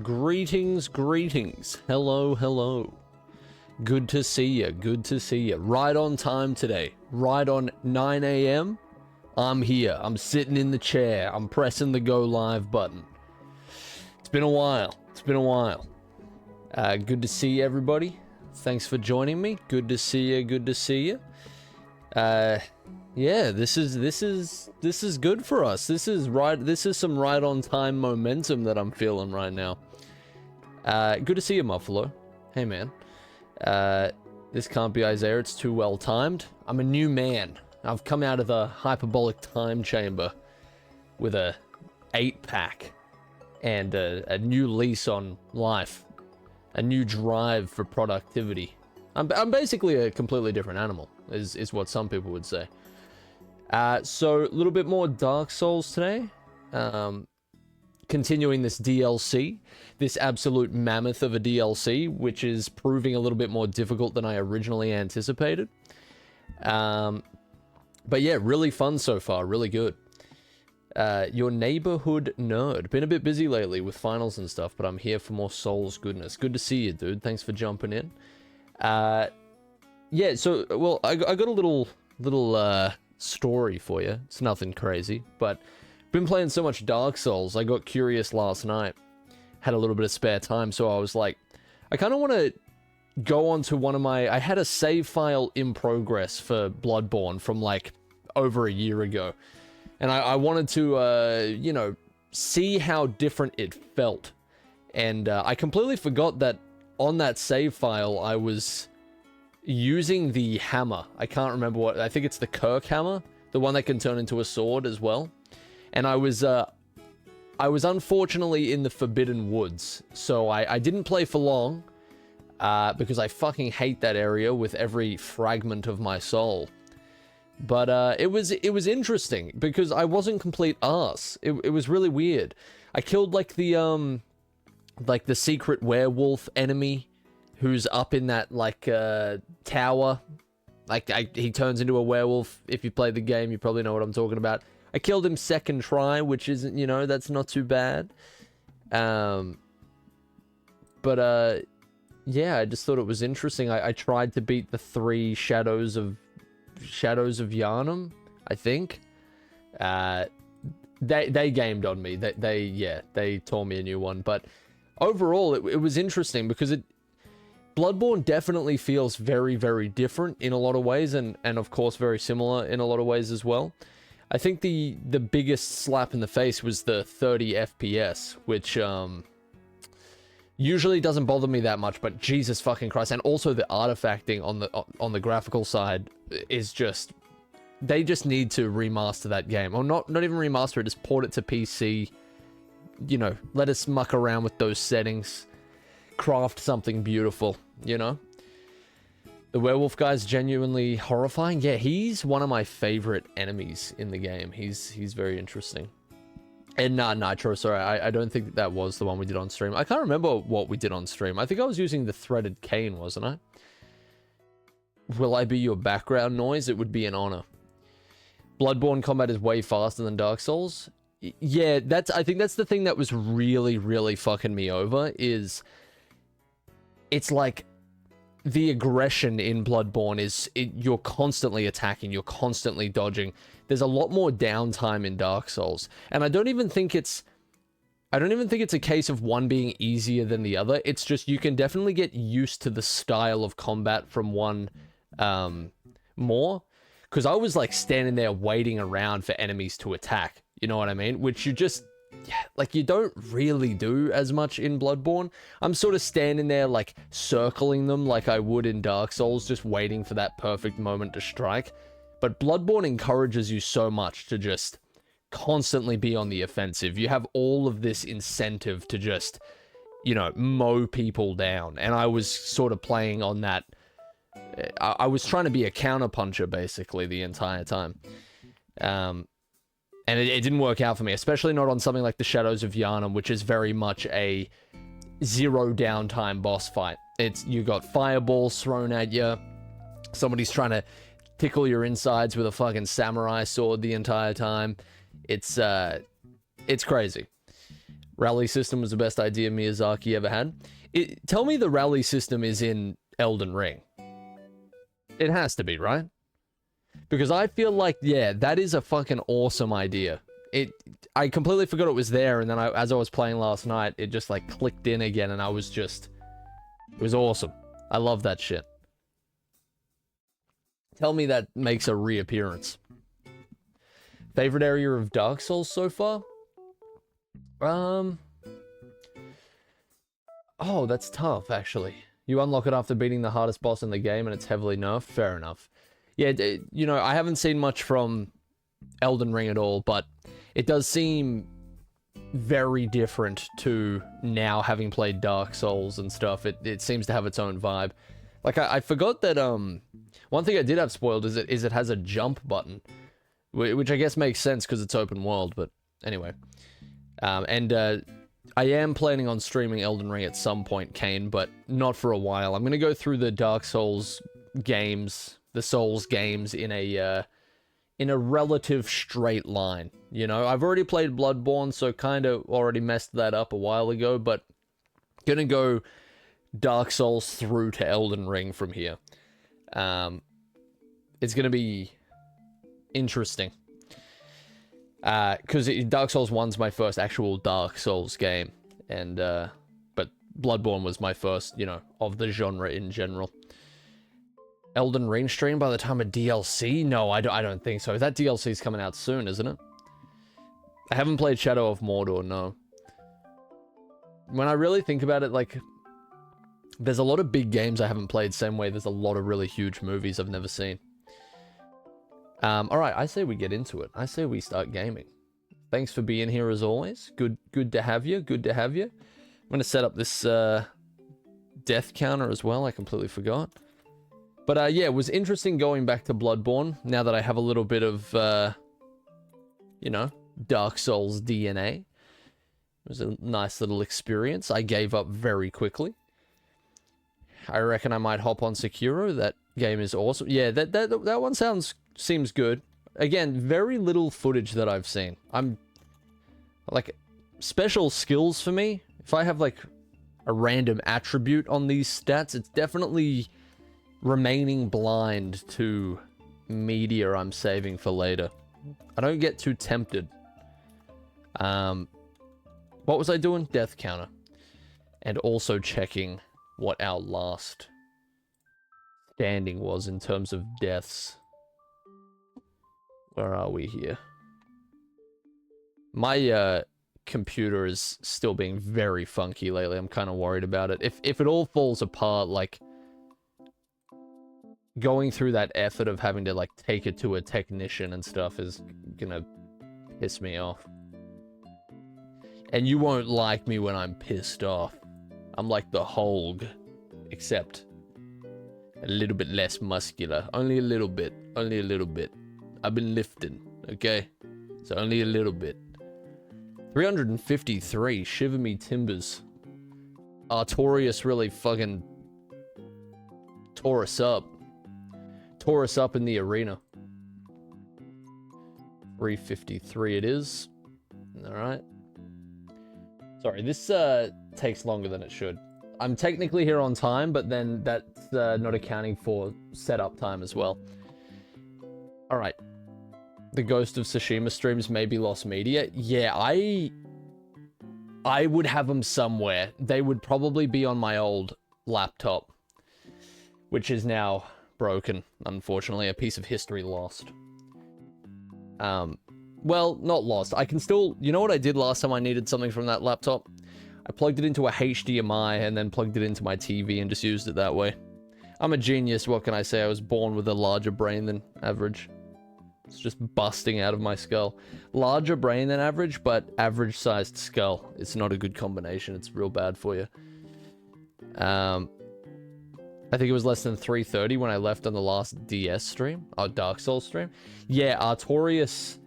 Greetings, greetings. Hello, hello. Good to see you, good to see you. Right on time today. Right on 9 a.m. I'm here. I'm sitting in the chair. I'm pressing the go live button. It's been a while. It's been a while. Good to see everybody. Thanks for joining me. Good to see you, good to see you. Yeah, this is good for us. This is some right on time momentum that I'm feeling right now. Good to see you, Muffalo. Hey man. This can't be Eyezayar, it's too well timed. I'm a new man. I've come out of the hyperbolic time chamber with a 8-pack and a new lease on life. A new drive for productivity. I'm basically a completely different animal, is what some people would say. So a little bit more Dark Souls today. Continuing this DLC, this absolute mammoth of a DLC, which is proving a little bit more difficult than I originally anticipated. But yeah, really fun so far, really good. Your neighborhood nerd. Been a bit busy lately with finals and stuff, but I'm here for more Souls goodness. Good to see you, dude. Thanks for jumping in. Yeah, so, well, I got a little story for you. It's nothing crazy, but been playing so much Dark Souls, I got curious last night. Had a little bit of spare time, so I was like, I kind of want to go on to one of my... I had a save file in progress for Bloodborne from, like, over a year ago. And I wanted to, you know, see how different it felt. And I completely forgot that on that save file, I was using the hammer. I can't remember what... I think it's the Kirk hammer. The one that can turn into a sword as well. And I was unfortunately in the Forbidden Woods. So I didn't play for long. Because I fucking hate that area with every fragment of my soul. But it was interesting because I wasn't complete arse. It was really weird. I killed like the secret werewolf enemy who's up in that like tower. Like he turns into a werewolf. If you play the game, you probably know what I'm talking about. I killed him second try, which isn't, you know, that's not too bad. But yeah, I just thought it was interesting. I tried to beat the 3 Shadows of Yharnam, I think. They gamed on me. They tore me a new one. But overall, it was interesting because Bloodborne definitely feels very, very different in a lot of ways, and of course very similar in a lot of ways as well. I think the biggest slap in the face was the 30 FPS, which usually doesn't bother me that much, but Jesus fucking Christ. And also the artifacting on the graphical side is just... They just need to remaster that game. Or not even remaster it, just port it to PC. You know, let us muck around with those settings. Craft something beautiful, you know? The werewolf guy's genuinely horrifying. Yeah, he's one of my favorite enemies in the game. He's very interesting. And Nitro, sorry, I don't think that was the one we did on stream. I can't remember what we did on stream. I think I was using the threaded cane, wasn't I? Will I be your background noise? It would be an honor. Bloodborne combat is way faster than Dark Souls. Yeah, I think that's the thing that was really, really fucking me over, is... It's like... The aggression in Bloodborne is... you're constantly attacking, you're constantly dodging. There's a lot more downtime in Dark Souls. And I don't even think it's a case of one being easier than the other. It's just you can definitely get used to the style of combat from one more. Because I was like standing there waiting around for enemies to attack. You know what I mean? Which you just... Yeah, like you don't really do as much in Bloodborne. I'm sort of standing there like circling them like I would in Dark Souls, just waiting for that perfect moment to strike. But Bloodborne encourages you so much to just constantly be on the offensive. You have all of this incentive to just, you know, mow people down. And I was sort of playing on that. I was trying to be a counterpuncher basically the entire time. And it didn't work out for me, especially not on something like the Shadows of Yharnam, which is very much a zero downtime boss fight. You got fireballs thrown at you. Somebody's trying to tickle your insides with a fucking samurai sword the entire time. It's crazy. Rally system was the best idea Miyazaki ever had. Tell me the rally system is in Elden Ring. It has to be, right? Because I feel like, yeah, that is a fucking awesome idea. I completely forgot it was there, and then as I was playing last night, it just like clicked in again, and I was just... It was awesome. I love that shit. Tell me that makes a reappearance. Favorite area of Dark Souls so far? Oh, that's tough, actually. You unlock it after beating the hardest boss in the game, and it's heavily nerfed. Fair enough. Yeah, you know, I haven't seen much from Elden Ring at all, but it does seem very different to now having played Dark Souls and stuff. It seems to have its own vibe. Like, I forgot that, one thing I did have spoiled is it has a jump button, which I guess makes sense because it's open world, but anyway. I am planning on streaming Elden Ring at some point, Kane, but not for a while. I'm gonna go through the Dark Souls games, the Souls games in a relative straight line. You know, I've already played Bloodborne, so kind of already messed that up a while ago, but gonna go Dark Souls through to Elden Ring from here. It's gonna be interesting. Because Dark Souls 1's my first actual Dark Souls game, and, but Bloodborne was my first, you know, of the genre in general. Elden Ring stream by the time of DLC? No, I don't think so. That DLC's coming out soon, isn't it? I haven't played Shadow of Mordor, no. When I really think about it, like, there's a lot of big games I haven't played, same way there's a lot of really huge movies I've never seen. Alright, I say we get into it. I say we start gaming. Thanks for being here as always. Good to have you. Good to have you. I'm going to set up this death counter as well. I completely forgot. But yeah, it was interesting going back to Bloodborne now that I have a little bit of, you know, Dark Souls DNA. It was a nice little experience. I gave up very quickly. I reckon I might hop on Sekiro. That game is awesome. Yeah, that one seems good. Again, very little footage that I've seen. I'm like, special skills for me. If I have like a random attribute on these stats, it's definitely remaining blind to media I'm saving for later. I don't get too tempted. What was I doing? Death counter. And also checking what our last standing was in terms of deaths. Where are we here? My computer is still being very funky lately. I'm kind of worried about it. If it all falls apart, like, going through that effort of having to, like, take it to a technician and stuff is gonna piss me off. And you won't like me when I'm pissed off. I'm like the Hulk, except a little bit less muscular. Only a little bit. Only a little bit. I've been lifting, okay? So only a little bit. 353, shiver me timbers. Artorias really fucking tore us up. Tore us up in the arena. 353 it is. Alright. Sorry, this takes longer than it should. I'm technically here on time, but then that's not accounting for setup time as well. Alright. The Ghost of Tsushima streams may be lost media. Yeah, I would have them somewhere. They would probably be on my old laptop, which is now broken, unfortunately. A piece of history lost. Well, not lost. I can still... You know what I did last time I needed something from that laptop? I plugged it into a HDMI and then plugged it into my TV and just used it that way. I'm a genius, what can I say? I was born with a larger brain than average. It's just busting out of my skull. Larger brain than average, but average-sized skull. It's not a good combination. It's real bad for you. I think it was less than 3:30 when I left on the last DS stream. Oh, Dark Souls stream. Yeah, Artorias...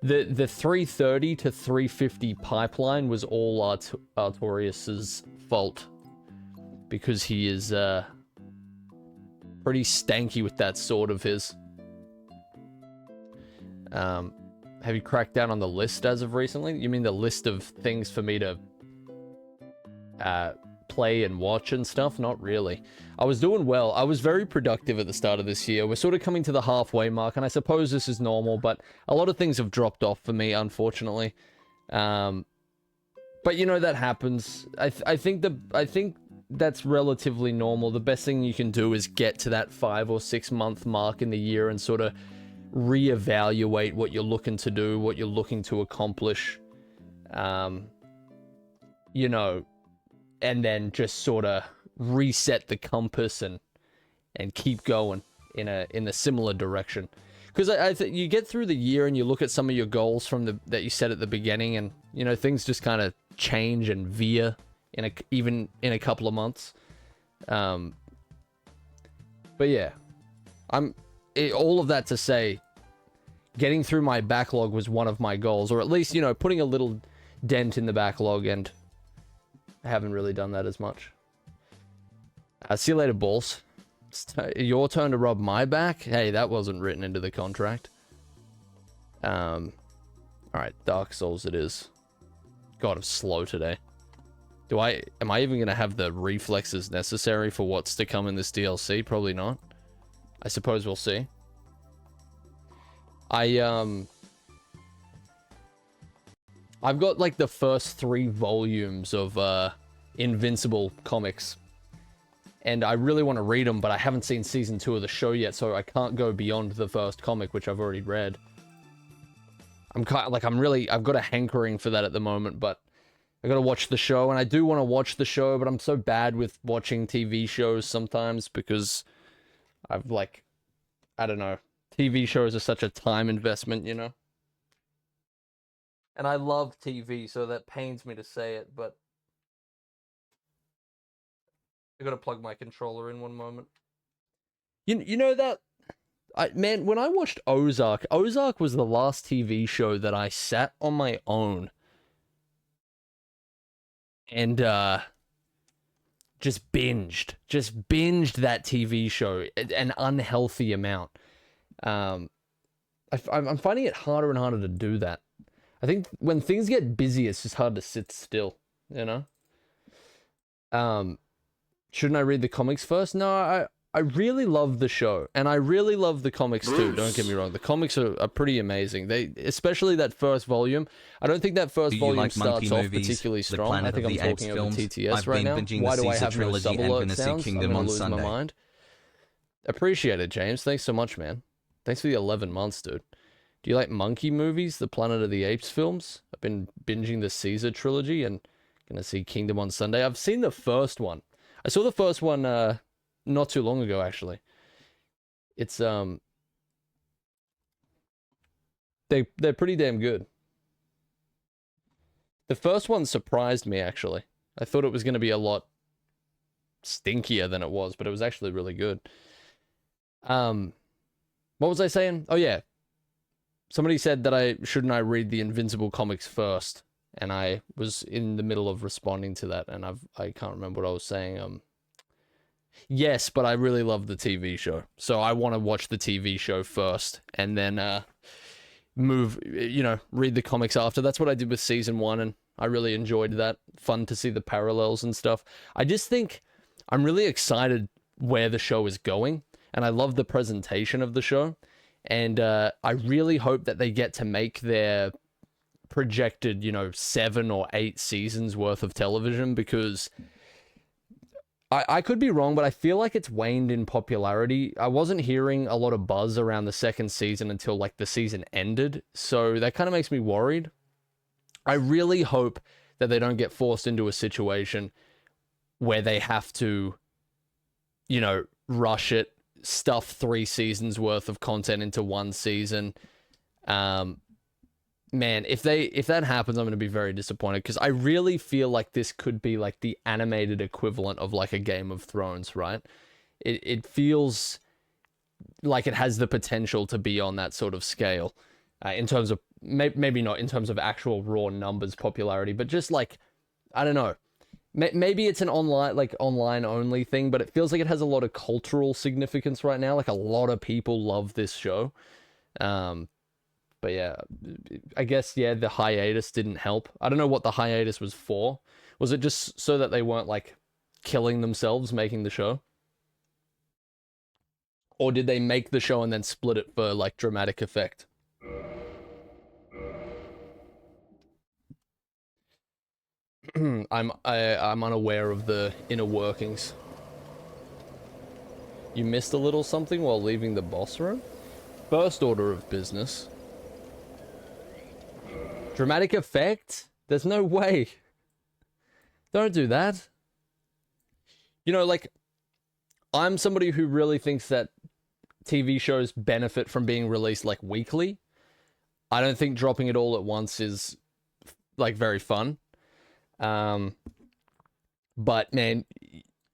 The 3:30 to 3:50 pipeline was all Artorias' fault. Because he is, pretty stanky with that sword of his. Have you cracked down on the list as of recently? You mean the list of things for me to play and watch and stuff. Not really. I was doing well. I was very productive at the start of this year. We're sort of coming to the halfway mark, and I suppose this is normal, but a lot of things have dropped off for me, unfortunately. But you know, that happens. I think that's relatively normal. The best thing you can do is get to that 5 or 6 month mark in the year and sort of reevaluate what you're looking to do, what you're looking to accomplish. You know, and then just sort of reset the compass and keep going in a similar direction. Because I think you get through the year and you look at some of your goals from that you set at the beginning, and you know, things just kind of change and veer even in a couple of months. But yeah, all of that to say, getting through my backlog was one of my goals, or at least, you know, putting a little dent in the backlog, and I haven't really done that as much. See you later, balls. It's your turn to rub my back? Hey, that wasn't written into the contract. Alright, Dark Souls it is. God, I'm slow today. Am I even gonna have the reflexes necessary for what's to come in this DLC? Probably not. I suppose we'll see. I've got like the first 3 volumes of Invincible comics, and I really want to read them, but I haven't seen season 2 of the show yet, so I can't go beyond the first comic, which I've already read. I've got a hankering for that at the moment, but I gotta watch the show, and I do want to watch the show, but I'm so bad with watching TV shows sometimes because I don't know. TV shows are such a time investment, you know? And I love TV, so that pains me to say it, but I gotta plug my controller in one moment. You know that... Man, when I watched Ozark was the last TV show that I sat on my own and just binged that TV show, an unhealthy amount. I'm finding it harder and harder to do that. I think when things get busy, it's just hard to sit still, you know? Shouldn't I read the comics first? No, I really love the show, and I really love the comics too, don't get me wrong. The comics are pretty amazing. Especially that first volume. I don't think that first volume starts off particularly strong. I think I'm talking over TTS right now. Why do I have no sub-alert sounds? I'm gonna lose my mind. Appreciate it, James. Thanks so much, man. Thanks for the 11 months, dude. Do you like monkey movies, the Planet of the Apes films? I've been binging the Caesar trilogy and gonna see Kingdom on Sunday. I've seen the first one. I saw the first one not too long ago, actually. It's they're pretty damn good. The first one surprised me, actually. I thought it was gonna be a lot stinkier than it was, but it was actually really good. What was I saying? Oh yeah. Somebody said that shouldn't I read the Invincible comics first, and I was in the middle of responding to that, and I can't remember what I was saying. Yes, but I really love the TV show, so I want to watch the TV show first, and then read the comics after. That's what I did with season 1, and I really enjoyed that. Fun to see the parallels and stuff. I just think I'm really excited where the show is going, and I love the presentation of the show. And I really hope that they get to make their projected, 7 or 8 seasons worth of television, because I could be wrong, but I feel like it's waned in popularity. I wasn't hearing a lot of buzz around the second season until like the season ended, so that kind of makes me worried. I really hope that they don't get forced into a situation where they have to, rush it, stuff 3 seasons worth of content into 1 season. Man, if that happens, I'm going to be very disappointed, because I really feel like this could be like the animated equivalent of like a Game of Thrones, right? It feels like it has the potential to be on that sort of scale, in terms of maybe not in terms of actual raw numbers popularity, but just like, I don't know. Maybe it's an online only thing, but it feels like it has a lot of cultural significance right now. Like, a lot of people love this show. But yeah, I guess, the hiatus didn't help. I don't know what the hiatus was for. Was it just so that they weren't, like, killing themselves making the show? Or did they make the show and then split it for, like, dramatic effect? I'm unaware of the inner workings. You missed a little something while leaving the boss room? First order of business. Dramatic effect? There's no way. Don't do that. You know, like, I'm somebody who really thinks that TV shows benefit from being released, like, weekly. I don't think dropping it all at once is, like, very fun. But, man,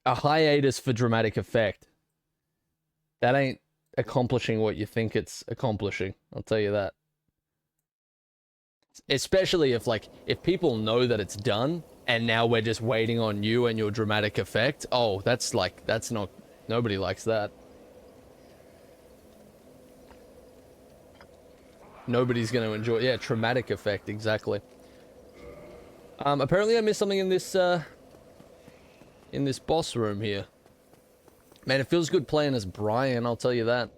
a hiatus for dramatic effect, that ain't accomplishing what you think it's accomplishing. I'll tell you that. Especially if, like, if people know that it's done, and now we're just waiting on you and your dramatic effect. Oh, that's, like, that's not... Nobody likes that. Nobody's gonna enjoy... Yeah, traumatic effect, exactly. Apparently I missed something in this boss room here. Man, it feels good playing as Bryan, I'll tell you that.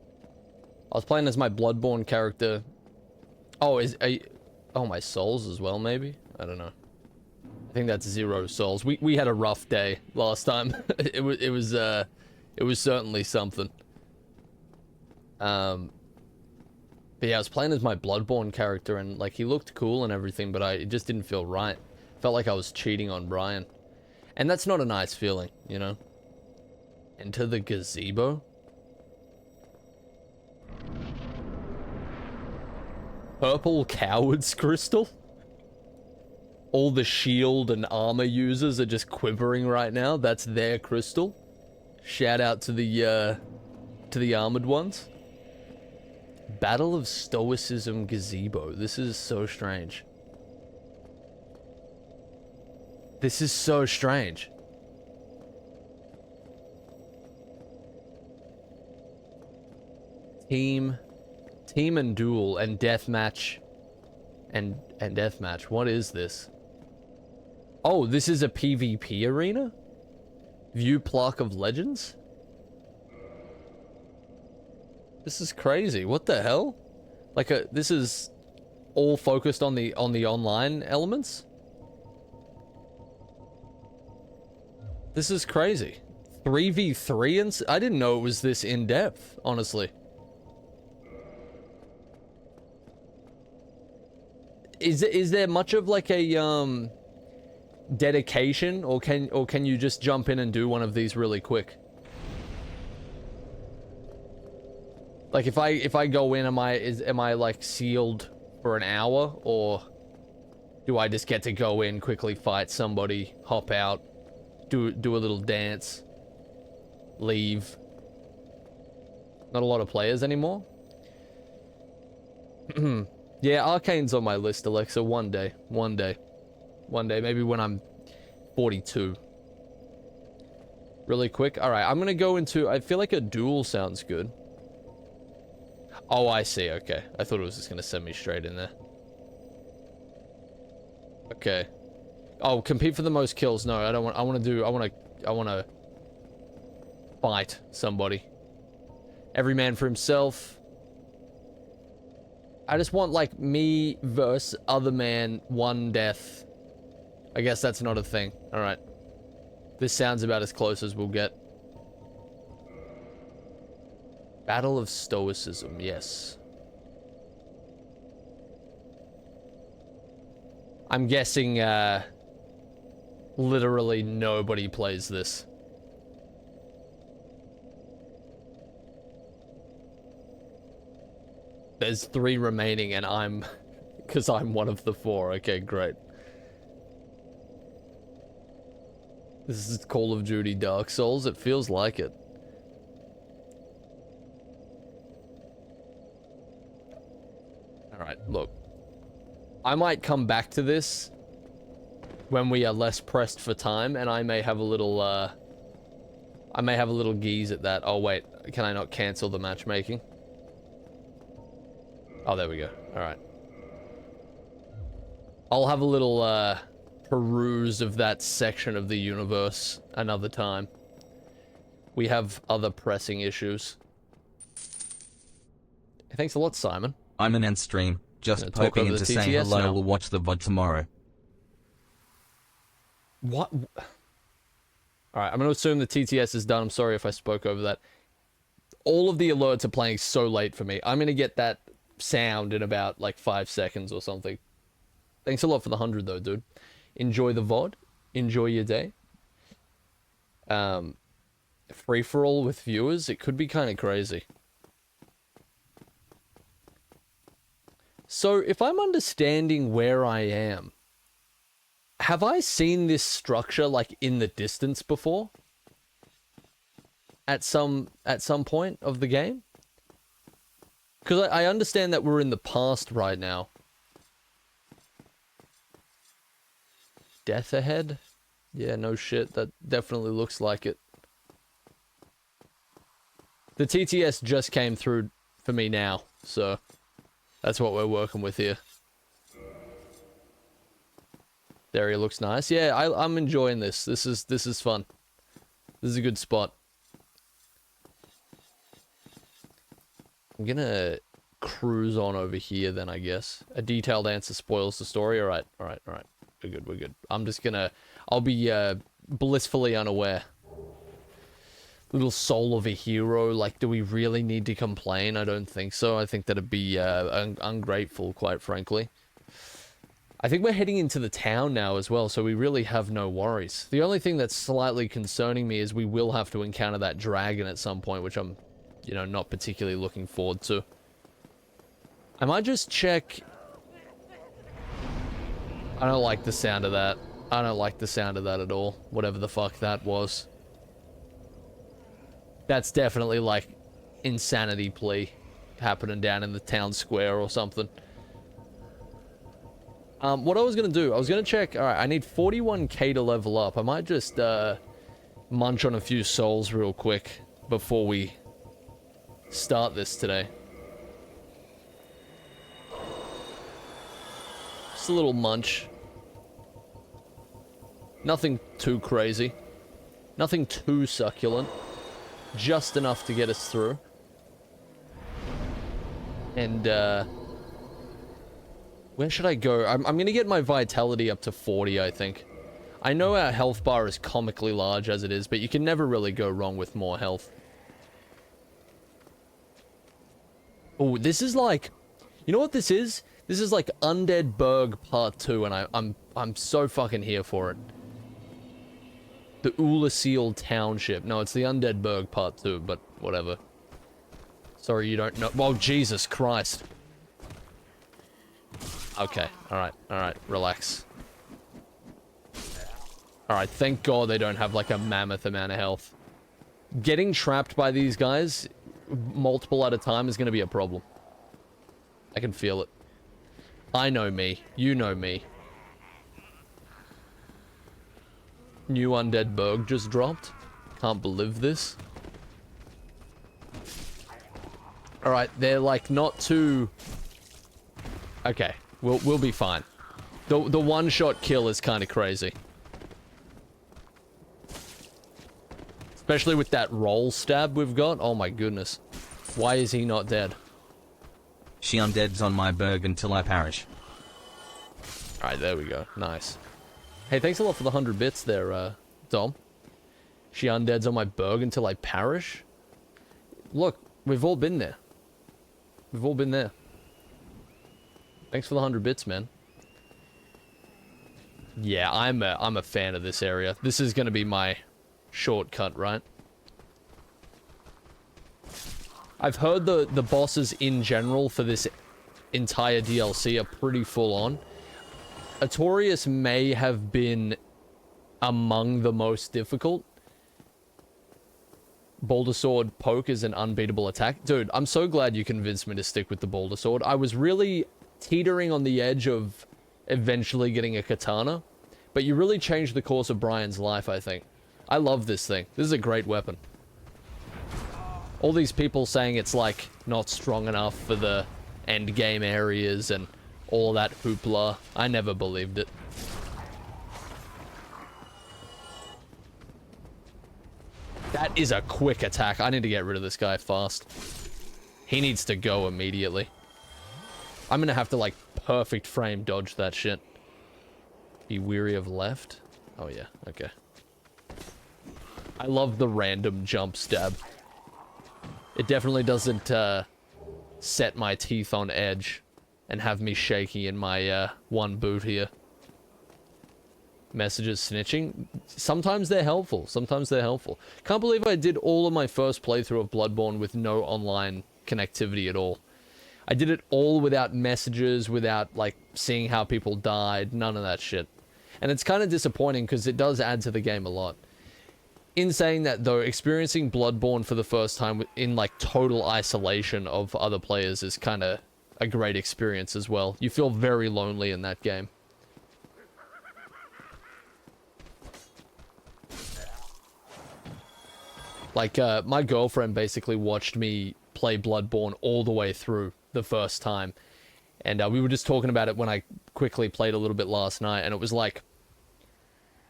I was playing as my Bloodborne character. Oh, oh, my souls as well, maybe? I don't know. I think that's 0 souls. We had a rough day last time. It was certainly something. But yeah, I was playing as my Bloodborne character, and, like, he looked cool and everything, but it just didn't feel right. Felt like I was cheating on Bryan. And that's not a nice feeling, you know? Enter the gazebo? Purple Coward's Crystal? All the shield and armor users are just quivering right now. That's their crystal. Shout out to the armored ones. Battle of Stoicism Gazebo. This is so strange. This is so strange. Team and duel and deathmatch and deathmatch. What is this? Oh, this is a PvP arena? View Plaque of Legends? This is crazy. What the hell? Like this is all focused on the online elements? This is crazy. 3v3 and I didn't know it was this in depth, honestly. Is there much of like a dedication, or can you just jump in and do one of these really quick? Like if I go in, am I like sealed for an hour, or do I just get to go in, quickly fight somebody, hop out, do a little dance, leave? Not a lot of players anymore. Yeah, Arcane's on my list, Alexa. One day, maybe when I'm 42. Really quick. All right, I'm gonna go into. I feel like a duel sounds good. Oh, I see. Okay, I thought it was just gonna send me straight in there. Okay. Oh, compete for the most kills. No, I don't want. I want to fight somebody. Every man for himself. I just want, like, me versus other man, one death. I guess that's not a thing. Alright. This sounds about as close as we'll get. Battle of Stoicism, yes. I'm guessing, literally nobody plays this. There's 3 remaining, and I'm... because I'm one of the 4. Okay, great. This is Call of Duty Dark Souls. It feels like it. Alright, look. I might come back to this when we are less pressed for time, and I may have a little, I may have a little geese at that. Oh, wait. Can I not cancel the matchmaking? Oh, there we go. Alright. I'll have a little, peruse of that section of the universe another time. We have other pressing issues. Thanks a lot, Simon. I'm an end stream. Just popping in to say hello. Now. We'll watch the VOD tomorrow. What? Alright, I'm going to assume the TTS is done. I'm sorry if I spoke over that. All of the alerts are playing so late for me. I'm going to get that sound in about, like, 5 seconds or something. Thanks a lot for the 100, though, dude. Enjoy the VOD. Enjoy your day. Free-for-all with viewers. It could be kind of crazy. So, if I'm understanding where I am, have I seen this structure, like, in the distance before? At some point of the game? Because I understand that we're in the past right now. Death ahead? Yeah, no shit. That definitely looks like it. The TTS just came through for me now, so... That's what we're working with here. The area looks nice. Yeah, I'm enjoying this. This is fun. This is a good spot. I'm gonna cruise on over here then, I guess. A detailed answer spoils the story. Alright. We're good. I'm just gonna... I'll be blissfully unaware. Little soul of a hero, like, do we really need to complain? I don't think so. I think that'd be ungrateful, quite frankly. I think we're heading into the town now as well, so we really have no worries. The only thing that's slightly concerning me is we will have to encounter that dragon at some point, which I'm, you know, not particularly looking forward to. I might just check... I don't like the sound of that. I don't like the sound of that at all. Whatever the fuck that was. That's definitely, like, insanity plea happening down in the town square or something. What I was going to do, I was going to check... Alright, I need 41k to level up. I might just, munch on a few souls real quick before we start this today. Just a little munch. Nothing too crazy. Nothing too succulent. Just enough to get us through. And, where should I go? I'm gonna get my vitality up to 40, I think. I know our health bar is comically large as it is, but you can never really go wrong with more health. Oh, this is like... You know what this is? This is like Undead Burg Part 2, and I'm so fucking here for it. The Ulasil Township. No, it's the Undead Burg Part 2, but whatever. Sorry, you don't know. Oh, Jesus Christ. Okay, alright, relax. Alright, thank God they don't have like a mammoth amount of health. Getting trapped by these guys, multiple at a time, is going to be a problem. I can feel it. I know me. You know me. New Undead Burg just dropped. Can't believe this. Alright, they're like not too... Okay, we'll be fine. The one-shot kill is kind of crazy. Especially with that roll stab we've got. Oh my goodness. Why is he not dead? She undeads on my burg until I perish. Alright, there we go. Nice. Hey, thanks a lot for the 100 bits there, Dom. She undeads on my burg until I perish? Look, we've all been there. We've all been there. Thanks for the 100 bits, man. Yeah, I'm a fan of this area. This is going to be my shortcut, right? I've heard the bosses in general for this entire DLC are pretty full on. Artorias may have been among the most difficult. Boulder Sword poke is an unbeatable attack. Dude, I'm so glad you convinced me to stick with the Boulder Sword. I was really teetering on the edge of eventually getting a katana, but you really changed the course of Bryan's life, I think. I love this thing. This is a great weapon. All these people saying it's, like, not strong enough for the end game areas and all that hoopla. I never believed it. That is a quick attack. I need to get rid of this guy fast. He needs to go immediately. I'm gonna have to, like, perfect frame dodge that shit. Be weary of left. Oh, yeah. Okay. I love the random jump stab. It definitely doesn't, set my teeth on edge and have me shaky in my, one boot here. Messages snitching. Sometimes they're helpful. Sometimes they're helpful. Can't believe I did all of my first playthrough of Bloodborne with no online connectivity at all. I did it all without messages, without, like, seeing how people died. None of that shit. And it's kind of disappointing because it does add to the game a lot. In saying that, though, experiencing Bloodborne for the first time in, like, total isolation of other players is kind of a great experience as well. You feel very lonely in that game. Like, my girlfriend basically watched me play Bloodborne all the way through the first time. And we were just talking about it when I quickly played a little bit last night, and it was like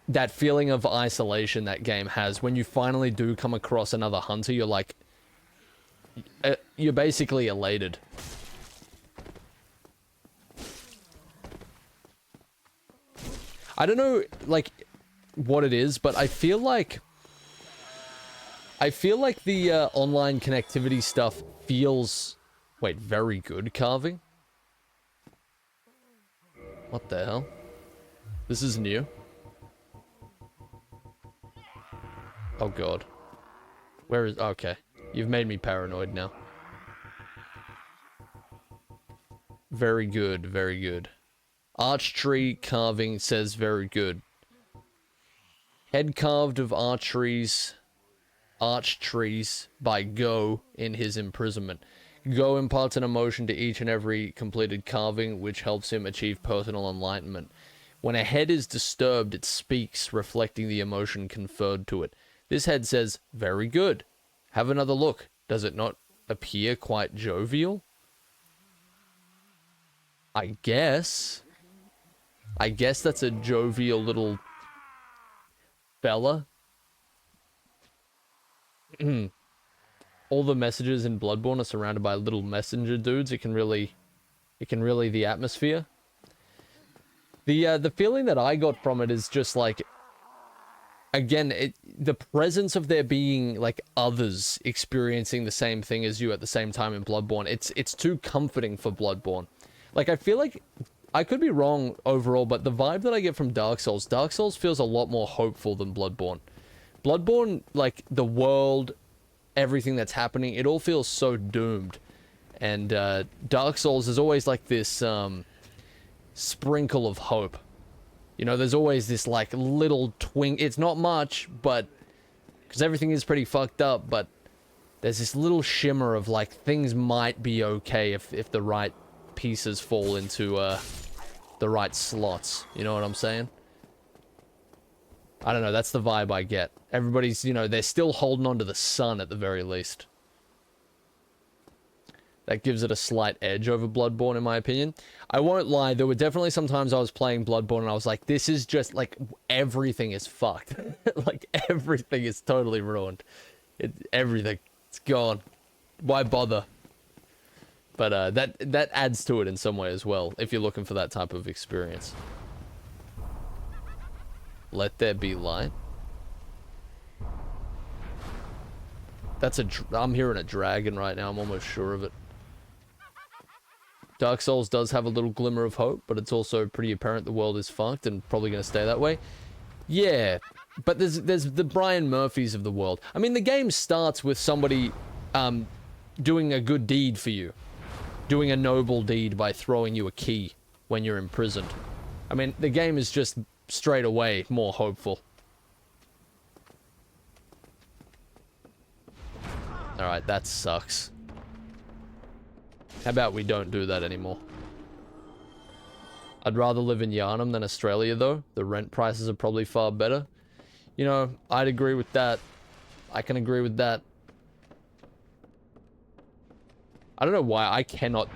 that feeling of isolation that game has. When you finally do come across another hunter, you're like, you're basically elated. I don't know, like, what it is, but I feel like the online connectivity stuff feels... Wait, very good carving? What the hell? This is new. Oh god. Where is... Okay. You've made me paranoid now. Very good, very good. Arch tree carving says very good. Head carved of arch trees by Go in his imprisonment. Go imparts an emotion to each and every completed carving, which helps him achieve personal enlightenment. When a head is disturbed, it speaks, reflecting the emotion conferred to it. This head says, very good. Have another look. Does it not appear quite jovial? I guess that's a jovial little fella. All the messages in Bloodborne are surrounded by little messenger dudes. It can really the atmosphere. The feeling that I got from it is just like, again, the presence of there being like others experiencing the same thing as you at the same time in Bloodborne. It's too comforting for Bloodborne. Like, I feel like, I could be wrong overall, but the vibe that I get from Dark Souls feels a lot more hopeful than Bloodborne. Bloodborne, like, the world, everything that's happening, it all feels so doomed. And Dark Souls is always like this sprinkle of hope. You know, there's always this like little twink. It's not much, but because everything is pretty fucked up, but there's this little shimmer of like things might be okay if the right pieces fall into the right slots. You know what I'm saying? I don't know, that's the vibe I get. Everybody's, you know, they're still holding on to the sun at the very least. That gives it a slight edge over Bloodborne, in my opinion. I won't lie, there were definitely some times I was playing Bloodborne and I was like, this is just, like, everything is fucked. Like, everything is totally ruined. Everything. It's gone. Why bother? But that adds to it in some way as well, if you're looking for that type of experience. Let there be light. I'm hearing a dragon right now, I'm almost sure of it. Dark Souls does have a little glimmer of hope, but it's also pretty apparent the world is fucked and probably going to stay that way. Yeah, but there's the Brian Murphys of the world. I mean, the game starts with somebody doing a good deed for you. Doing a noble deed by throwing you a key when you're imprisoned. I mean, the game is just straight away more hopeful. Alright, that sucks. How about we don't do that anymore? I'd rather live in Yarnum than Australia, though. The rent prices are probably far better. You know, I'd agree with that. I can agree with that. I don't know why I cannot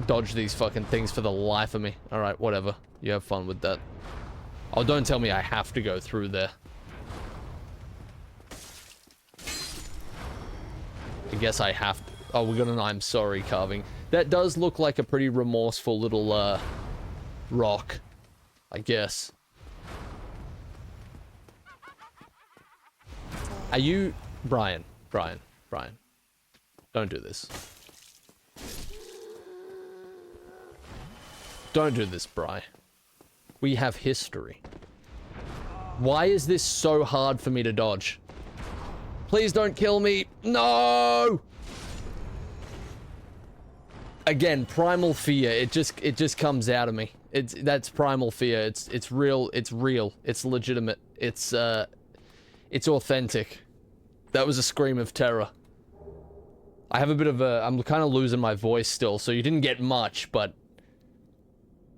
dodge these fucking things for the life of me. Alright, whatever. You have fun with that. Oh, don't tell me I have to go through there. I guess I have to. Oh, we got an I'm sorry carving. That does look like a pretty remorseful little, rock. I guess. Are you... Bryan. Don't do this. Don't do this, Bryan. We have history. Why is this so hard for me to dodge? Please don't kill me. No! Again, primal fear. It just comes out of me. That's primal fear. It's real. It's real. It's legitimate. It's authentic. That was a scream of terror. I have a bit of a... I'm kind of losing my voice still, so you didn't get much, but...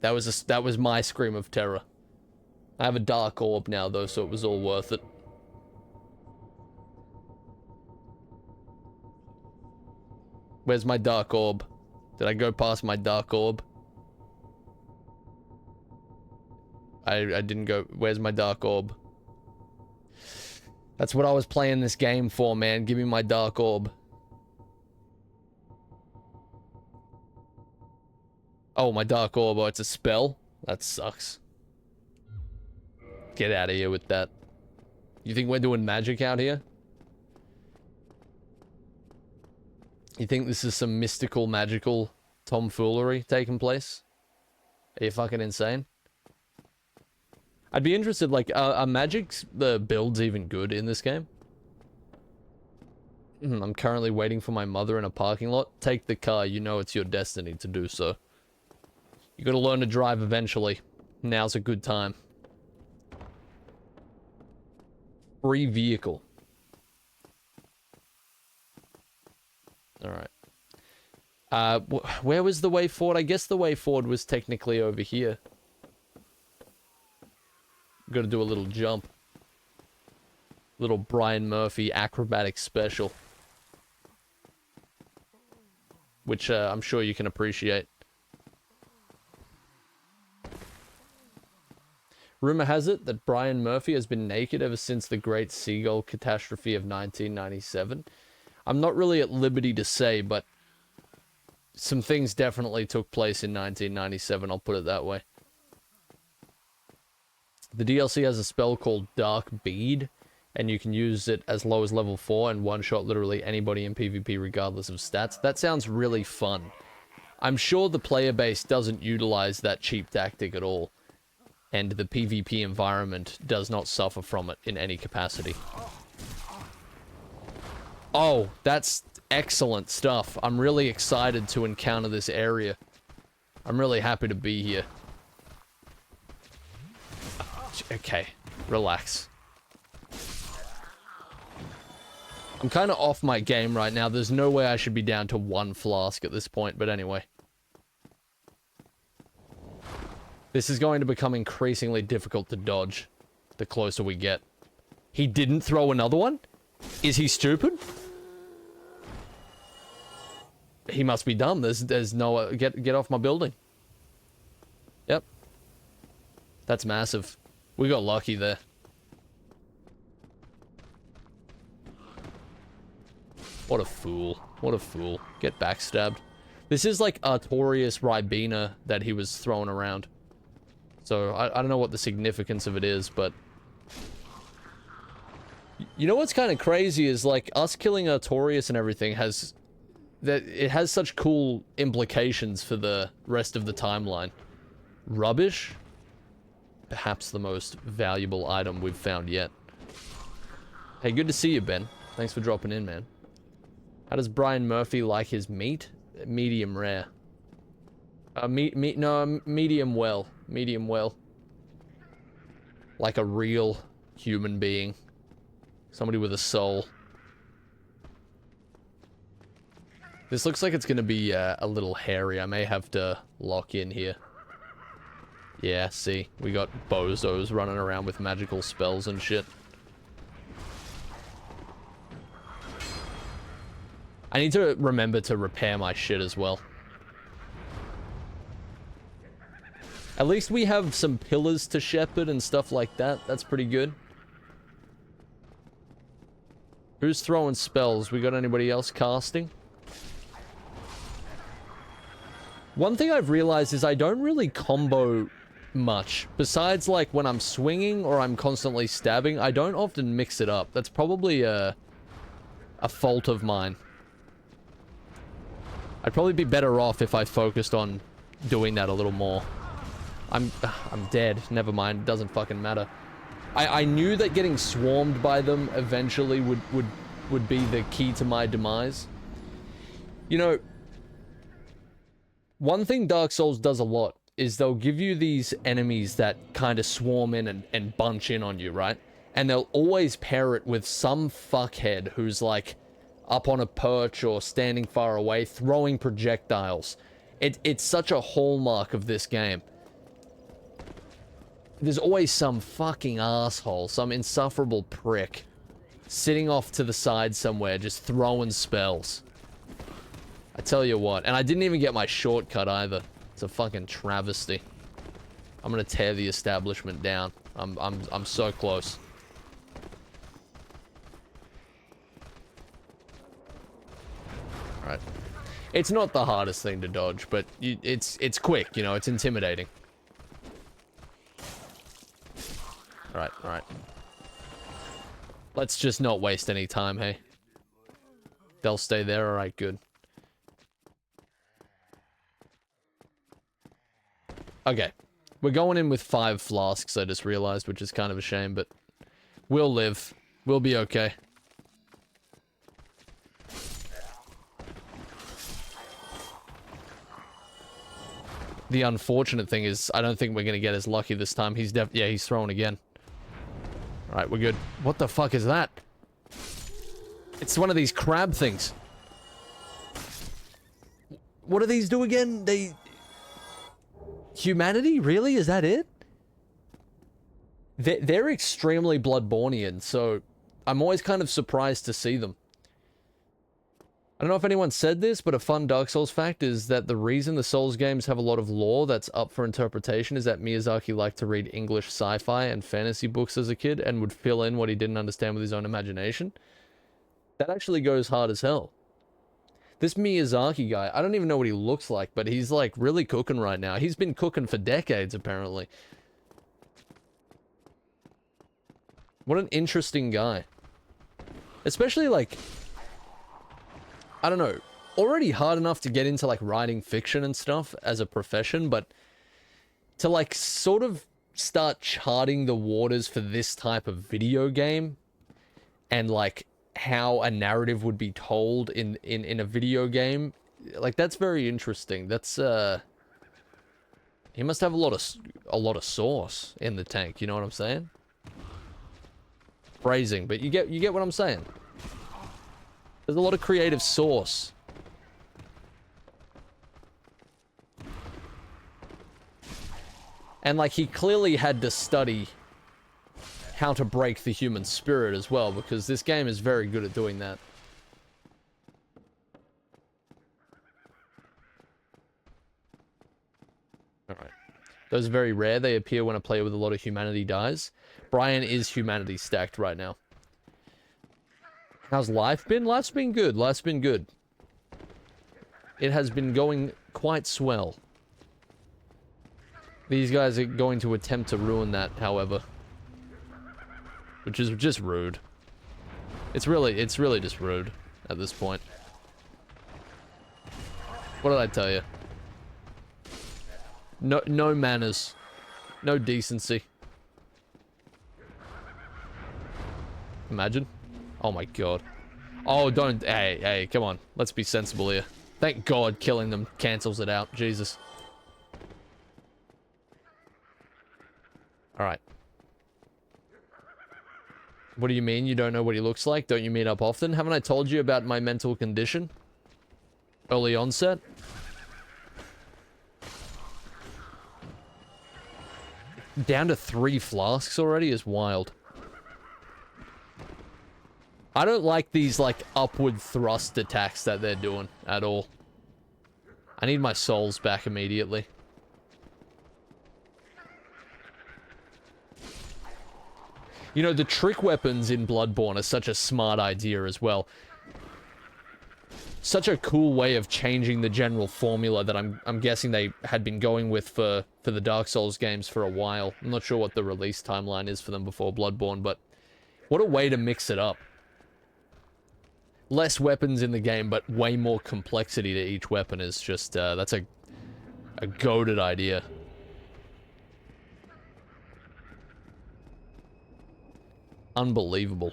That was my scream of terror. I have a dark orb now, though, so it was all worth it. Where's my dark orb? Did I go past my dark orb? I didn't go... Where's my dark orb? That's what I was playing this game for, man. Give me my dark orb. Oh, my dark orb. Oh, it's a spell? That sucks. Get out of here with that. You think we're doing magic out here? You think this is some mystical, magical tomfoolery taking place? Are you fucking insane? I'd be interested, like, are magic's builds even good in this game? I'm currently waiting for my mother in a parking lot. Take the car, you know it's your destiny to do so. You gotta learn to drive eventually. Now's a good time. Free vehicle. Alright. Where was the way forward? I guess the way forward was technically over here. Gotta do a little jump. Little Brian Murphy acrobatic special. Which I'm sure you can appreciate. Rumor has it that Brian Murphy has been naked ever since the Great Seagull Catastrophe of 1997. I'm not really at liberty to say, but some things definitely took place in 1997, I'll put it that way. The DLC has a spell called Dark Bead, and you can use it as low as level 4 and one-shot literally anybody in PvP regardless of stats. That sounds really fun. I'm sure the player base doesn't utilize that cheap tactic at all, and the PvP environment does not suffer from it in any capacity. Oh, that's excellent stuff. I'm really excited to encounter this area. I'm really happy to be here. Okay, relax. I'm kind of off my game right now. There's no way I should be down to 1 flask at this point, but anyway. This is going to become increasingly difficult to dodge the closer we get. He didn't throw another one? Is he stupid? He must be dumb. There's no... Get off my building. Yep. That's massive. We got lucky there. What a fool. What a fool. Get backstabbed. This is like Artorias Ribena that he was throwing around. So, I don't know what the significance of it is, but... You know what's kind of crazy is, like, us killing Artorias and everything has... It has such cool implications for the rest of the timeline. Rubbish? Perhaps the most valuable item we've found yet. Hey, good to see you, Ben. Thanks for dropping in, man. How does Brian Murphy like his meat? Medium rare. Medium well. Medium well. Like a real human being. Somebody with a soul. This looks like it's gonna be a little hairy. I may have to lock in here. Yeah, see, we got bozos running around with magical spells and shit. I need to remember to repair my shit as well. At least we have some pillars to shepherd and stuff like that. That's pretty good. Who's throwing spells? We got anybody else casting? One thing I've realized is I don't really combo much. Besides, like, when I'm swinging or I'm constantly stabbing, I don't often mix it up. That's probably a fault of mine. I'd probably be better off if I focused on doing that a little more. I'm dead. Never mind. It doesn't fucking matter. I knew that getting swarmed by them eventually would be the key to my demise. You know, one thing Dark Souls does a lot is they'll give you these enemies that kind of swarm in and bunch in on you, right? And they'll always pair it with some fuckhead who's like up on a perch or standing far away, throwing projectiles. It's such a hallmark of this game. There's always some fucking asshole, some insufferable prick, sitting off to the side somewhere, just throwing spells. I tell you what, and I didn't even get my shortcut either. It's a fucking travesty. I'm gonna tear the establishment down. I'm so close. Alright. It's not the hardest thing to dodge, but it's quick, you know, it's intimidating. Alright, alright. Let's just not waste any time, hey? They'll stay there, alright, good. Okay. We're going in with 5 flasks, I just realized, which is kind of a shame, but we'll live. We'll be okay. The unfortunate thing is, I don't think we're gonna get as lucky this time. He's yeah, he's throwing again. Alright, we're good. What the fuck is that? It's one of these crab things. What do these do again? They... Humanity? Really? Is that it? They're extremely Bloodborne-ian, so I'm always kind of surprised to see them. I don't know if anyone said this, but a fun Dark Souls fact is that the reason the Souls games have a lot of lore that's up for interpretation is that Miyazaki liked to read English sci-fi and fantasy books as a kid and would fill in what he didn't understand with his own imagination. That actually goes hard as hell. This Miyazaki guy, I don't even know what he looks like, but he's like really cooking right now. He's been cooking for decades, apparently. What an interesting guy. Especially like... I don't know, already hard enough to get into like writing fiction and stuff as a profession, but to like sort of start charting the waters for this type of video game and like how a narrative would be told in a video game, like that's very interesting. That's he must have a lot of sauce in the tank, you know what I'm saying? Phrasing, but you get what I'm saying. There's a lot of creative sauce. And like he clearly had to study how to break the human spirit as well, because this game is very good at doing that. Alright. Those are very rare. They appear when a player with a lot of humanity dies. Bryan is humanity stacked right now. How's life been? Life's been good. Life's been good. It has been going quite swell. These guys are going to attempt to ruin that, however. Which is just rude. It's really just rude at this point. What did I tell you? No manners. No decency. Imagine. Oh my god. Oh, don't... Hey, come on. Let's be sensible here. Thank God killing them cancels it out. Jesus. Alright. What do you mean you don't know what he looks like? Don't you meet up often? Haven't I told you about my mental condition? Early onset? Down to 3 flasks already is wild. I don't like these, like, upward thrust attacks that they're doing at all. I need my souls back immediately. You know, the trick weapons in Bloodborne are such a smart idea as well. Such a cool way of changing the general formula that I'm guessing they had been going with for the Dark Souls games for a while. I'm not sure what the release timeline is for them before Bloodborne, but what a way to mix it up. Less weapons in the game, but way more complexity to each weapon is just, that's a goated idea. Unbelievable.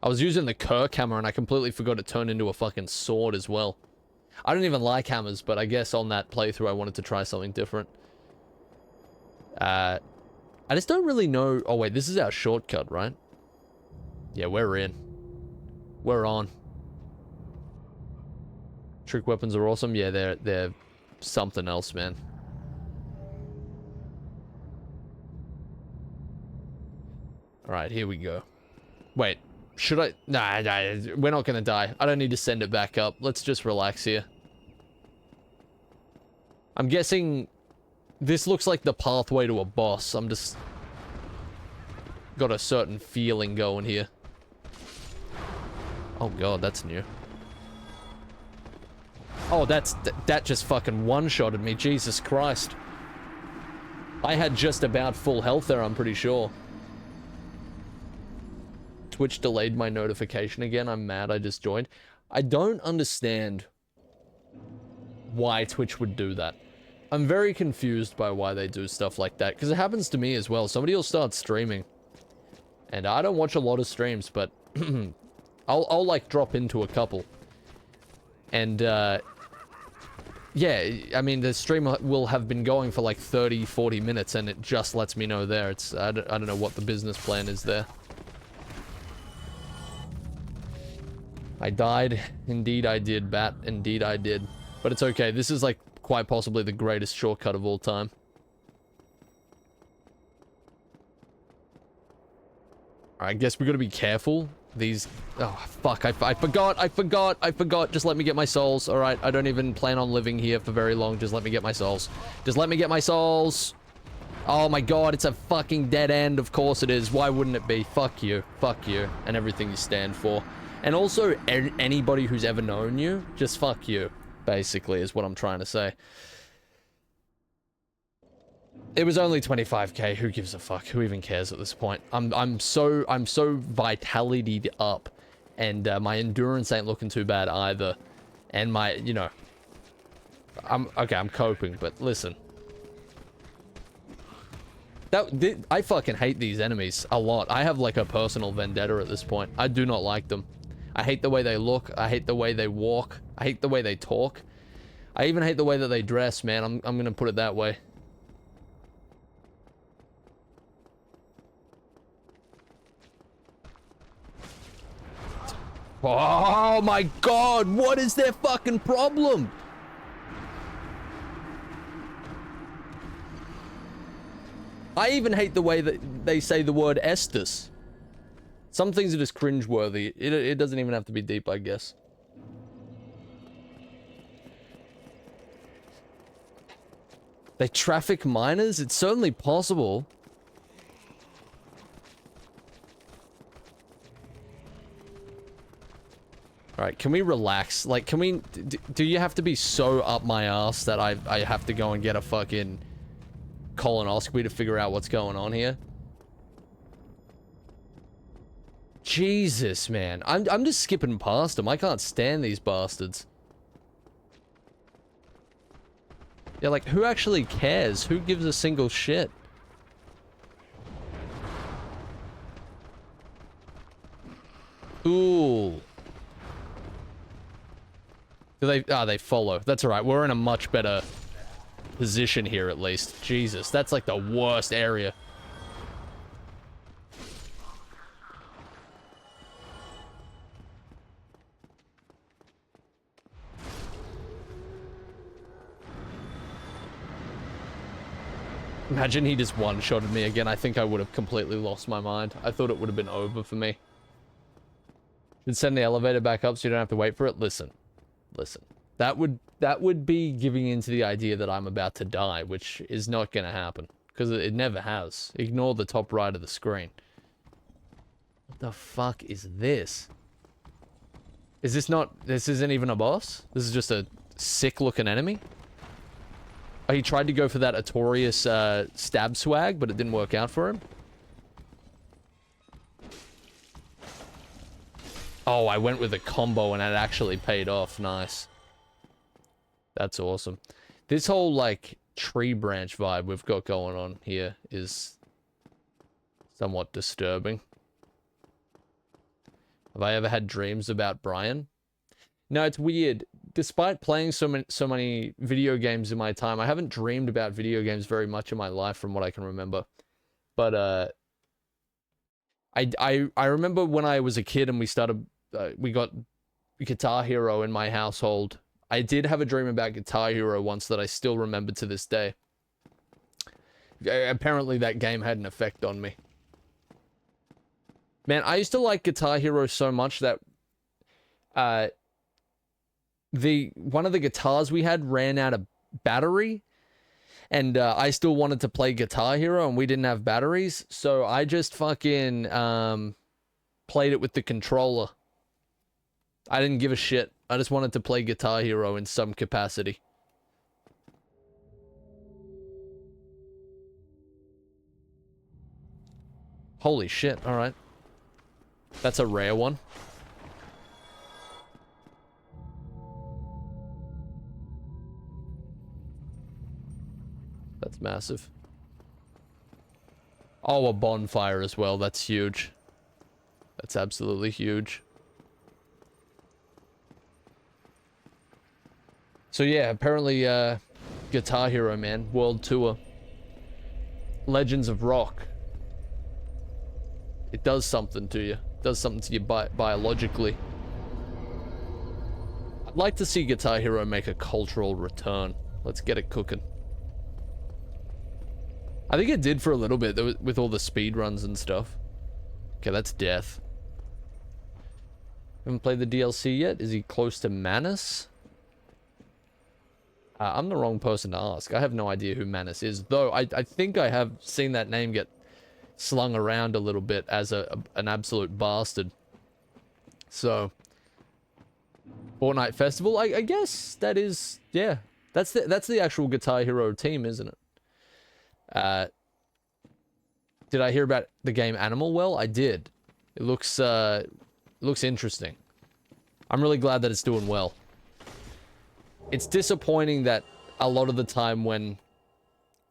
I was using the Kirk hammer and I completely forgot it turned into a fucking sword as well. I don't even like hammers, but I guess on that playthrough I wanted to try something different. I just don't really know... Oh wait, this is our shortcut, right? Yeah, we're in. We're on. Trick weapons are awesome. Yeah, they're something else, man. Alright, here we go. Wait. Should I? Nah, we're not gonna die. I don't need to send it back up. Let's just relax here. I'm guessing this looks like the pathway to a boss. I'm just got a certain feeling going here. Oh god, that's new. Oh, that just fucking one-shotted me. Jesus Christ. I had just about full health there, I'm pretty sure. Twitch delayed my notification again. I'm mad I just joined. I don't understand why Twitch would do that. I'm very confused by why they do stuff like that, because it happens to me as well. Somebody will start streaming, and I don't watch a lot of streams, but I'll like drop into a couple. And yeah, I mean, the stream will have been going for like 30-40 minutes, and it just lets me know there. It's I don't know what the business plan is there. I died. Indeed I did, Bat. Indeed I did. But it's okay. This is like quite possibly the greatest shortcut of all time. Alright, I guess we gotta be careful. These... Oh, fuck. I forgot. Just let me get my souls. Alright, I don't even plan on living here for very long. Just let me get my souls. Just let me get my souls. Oh my god, it's a fucking dead end. Of course it is. Why wouldn't it be? Fuck you. Fuck you. And everything you stand for. And also, anybody who's ever known you, just fuck you, basically, is what I'm trying to say. It was only 25k, who gives a fuck? Who even cares at this point? I'm so vitality'd up, and my endurance ain't looking too bad either. And my, you know, I'm coping, but listen. I fucking hate these enemies a lot. I have like a personal vendetta at this point. I do not like them. I hate the way they look. I hate the way they walk. I hate the way they talk. I even hate the way that they dress, man. I'm gonna put it that way. Oh my god, what is their fucking problem? I even hate the way that they say the word Estus. Some things are just cringeworthy. It doesn't even have to be deep, I guess. They traffic minors? It's certainly possible. Alright, can we relax? Like, can we... Do you have to be so up my ass that I have to go and get a fucking colonoscopy to figure out what's going on here? Jesus, man. I'm just skipping past them. I can't stand these bastards. Yeah, like, who actually cares? Who gives a single shit? Ooh. Do they... Ah, they follow. That's alright. We're in a much better position here, at least. Jesus, that's like the worst area. Imagine he just one-shotted me again. I think I would have completely lost my mind. I thought it would have been over for me. Should send the elevator back up so you don't have to wait for it. Listen. Listen. That would be giving into the idea that I'm about to die, which is not going to happen. because it never has. Ignore the top right of the screen. What the fuck is this? Is this not... This isn't even a boss? This is just a sick-looking enemy? Oh, he tried to go for that Artorias stab swag, but it didn't work out for him. Oh, I went with a combo and it actually paid off. Nice. That's awesome. This whole, like, tree branch vibe we've got going on here is somewhat disturbing. Have I ever had dreams about Bryan? No, it's weird. Despite playing so many video games in my time, I haven't dreamed about video games very much in my life from what I can remember. But, I remember when I was a kid and we got Guitar Hero in my household. I did have a dream about Guitar Hero once that I still remember to this day. Apparently that game had an effect on me. Man, I used to like Guitar Hero so much that one of the guitars we had ran out of battery, and I still wanted to play Guitar Hero and we didn't have batteries, so I just fucking played it with the controller. I didn't give a shit. I just wanted to play Guitar Hero in some capacity. Holy shit, alright. That's a rare one. That's massive. Oh, a bonfire as well. That's huge. That's absolutely huge. So yeah, apparently, Guitar Hero, man. World Tour. Legends of Rock. It does something to you. It does something to you biologically. I'd like to see Guitar Hero make a cultural return. Let's get it cooking. I think it did for a little bit with all the speedruns and stuff. Okay, that's death. Haven't played the DLC yet? Is he close to Manus? I'm the wrong person to ask. I have no idea who Manus is, though I think I have seen that name get slung around a little bit as an absolute bastard. So, Fortnite Festival, I guess that is, yeah. That's the actual Guitar Hero team, isn't it? Did I hear about the game Animal Well? I did. It looks interesting. I'm really glad that it's doing well. It's disappointing that a lot of the time when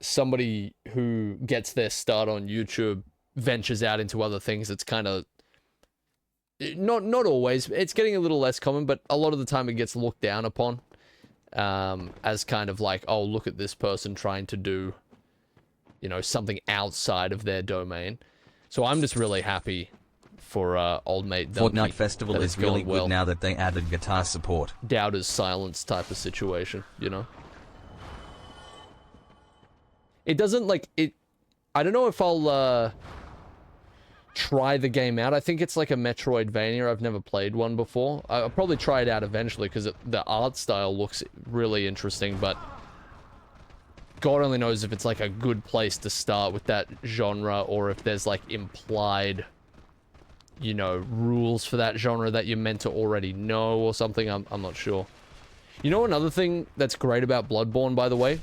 somebody who gets their start on YouTube ventures out into other things, it's kind of not always. It's getting a little less common, but a lot of the time it gets looked down upon as kind of like, oh, look at this person trying to do, you know, something outside of their domain. So I'm just really happy for old mate Donkey. Fortnite Festival is really good well. Now that they added guitar support. Doubter's silence type of situation, you know? It doesn't, like, it... I don't know if I'll, try the game out. I think it's like a Metroidvania. I've never played one before. I'll probably try it out eventually, because the art style looks really interesting, but... God only knows if it's, like, a good place to start with that genre, or if there's, like, implied... you know, rules for that genre that you're meant to already know or something. I'm not sure. You know another thing that's great about Bloodborne, by the way?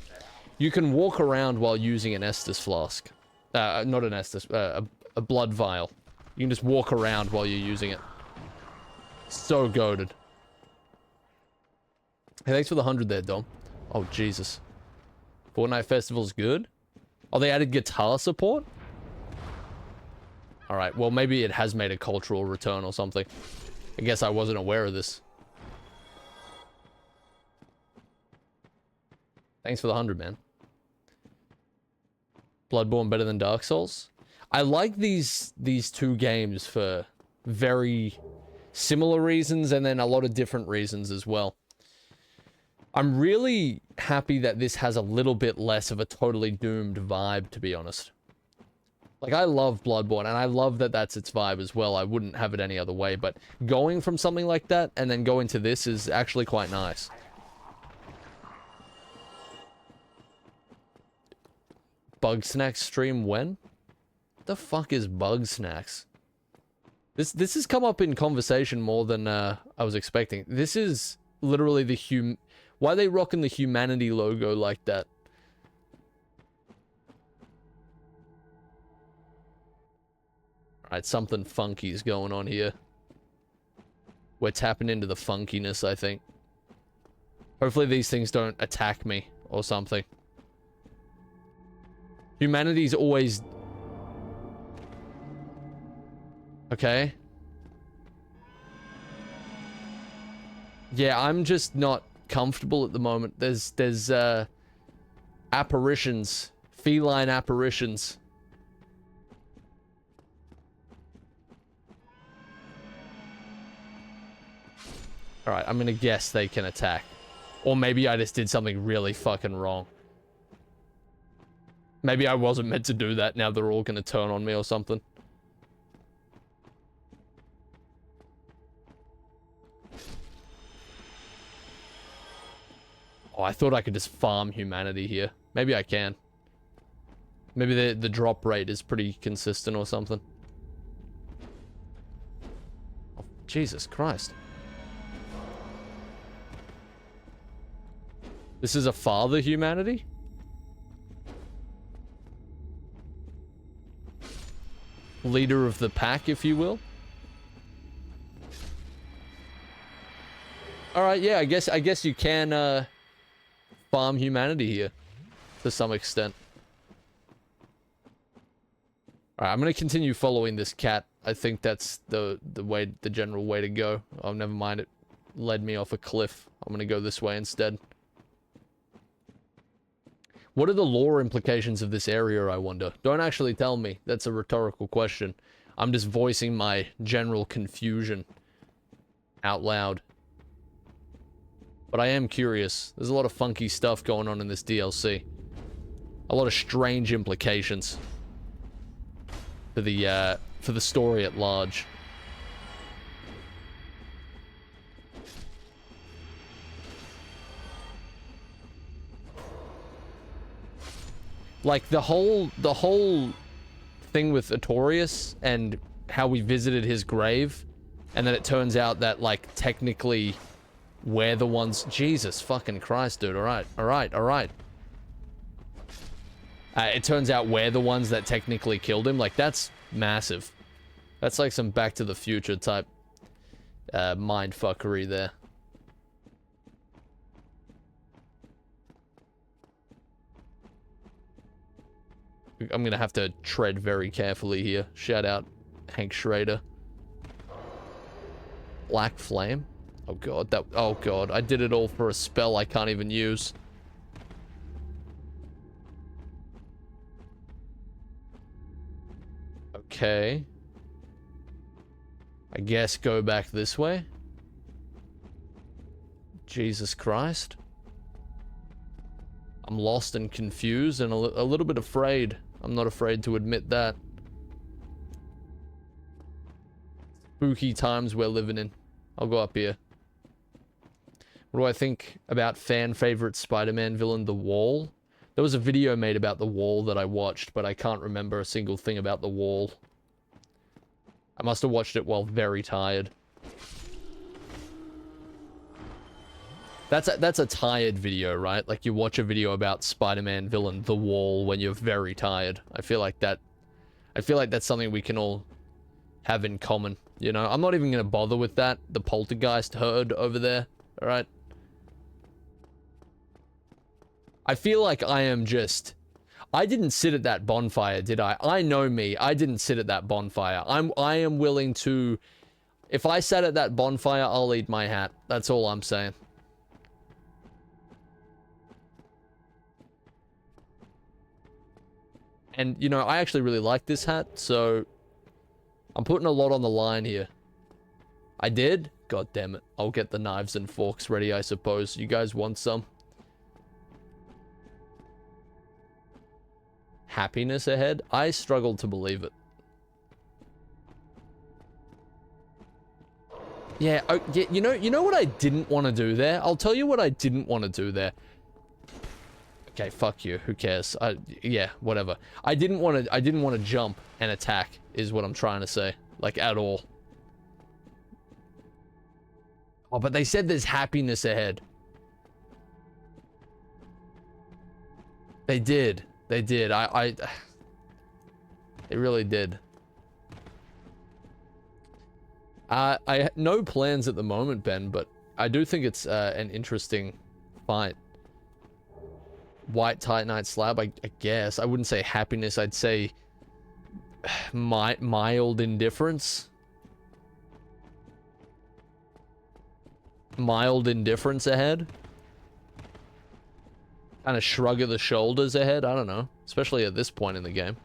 You can walk around while using an Estus flask. Not an Estus, a blood vial. You can just walk around while you're using it. So goated. Hey, thanks for the 100 there, Dom. Oh, Jesus. Fortnite Festival's good? Oh, they added guitar support? Alright, well, maybe it has made a cultural return or something. I guess I wasn't aware of this. Thanks for the 100, man. Bloodborne better than Dark Souls? I like these two games for very similar reasons and then a lot of different reasons as well. I'm really happy that this has a little bit less of a totally doomed vibe, to be honest. Like, I love Bloodborne, and I love that that's its vibe as well. I wouldn't have it any other way, but going from something like that and then going to this is actually quite nice. Bug Snacks stream when? What the fuck is Bug Snacks? This has come up in conversation more than I was expecting. This is literally the why are they rocking the humanity logo like that? Alright, something funky is going on here. We're tapping into the funkiness, I think. Hopefully these things don't attack me or something. Humanity's always... Okay. Yeah, I'm just not comfortable at the moment. There's apparitions. Feline apparitions. Alright, I'm gonna guess they can attack. Or maybe I just did something really fucking wrong. Maybe I wasn't meant to do that, now they're all gonna turn on me or something. Oh, I thought I could just farm humanity here. Maybe I can. Maybe the drop rate is pretty consistent or something. Oh, Jesus Christ. This is a father humanity? Leader of the pack, if you will. Alright, yeah, I guess you can farm humanity here to some extent. Alright, I'm gonna continue following this cat. I think that's the general way to go. Oh, never mind, it led me off a cliff. I'm gonna go this way instead. What are the lore implications of this area, I wonder? Don't actually tell me. That's a rhetorical question. I'm just voicing my general confusion out loud. But I am curious. There's a lot of funky stuff going on in this DLC. A lot of strange implications for the story at large. Like, the whole thing with Artorias and how we visited his grave, and then it turns out that, like, technically we're the ones... Jesus fucking Christ, dude. Alright. It turns out we're the ones that technically killed him. Like, that's massive. That's like some Back to the Future type mindfuckery there. I'm gonna have to tread very carefully here. Shout out Hank Schrader. Black Flame? Oh god, oh god, I did it all for a spell I can't even use. Okay. I guess go back this way. Jesus Christ. I'm lost and confused and a little bit afraid. I'm not afraid to admit that. Spooky times we're living in. I'll go up here. What do I think about fan favorite Spider-Man villain, The Wall? There was a video made about The Wall that I watched, but I can't remember a single thing about The Wall. I must have watched it while very tired. That's a tired video, right? Like, you watch a video about Spider-Man villain The Wall when you're very tired. I feel like that's something we can all have in common, you know? I'm not even gonna bother with that. The poltergeist herd over there, alright? I feel like I am just... I didn't sit at that bonfire, did I? I know me. I didn't sit at that bonfire. I am willing to... If I sat at that bonfire, I'll eat my hat. That's all I'm saying. And, you know, I actually really like this hat, so... I'm putting a lot on the line here. I did? God damn it. I'll get the knives and forks ready, I suppose. You guys want some? Happiness ahead? I struggle to believe it. Yeah, you know what I didn't want to do there? I'll tell you what I didn't want to do there. Okay, fuck you. Who cares? Yeah, whatever. I didn't want to jump and attack, is what I'm trying to say. Like, at all. Oh, but they said there's happiness ahead. They did. They did. They really did. I no plans at the moment, Ben, but I do think it's an interesting fight. White Titanite slab, I guess. I wouldn't say happiness, I'd say mild indifference. Mild indifference ahead. Kind of shrug of the shoulders ahead, I don't know. Especially at this point in the game.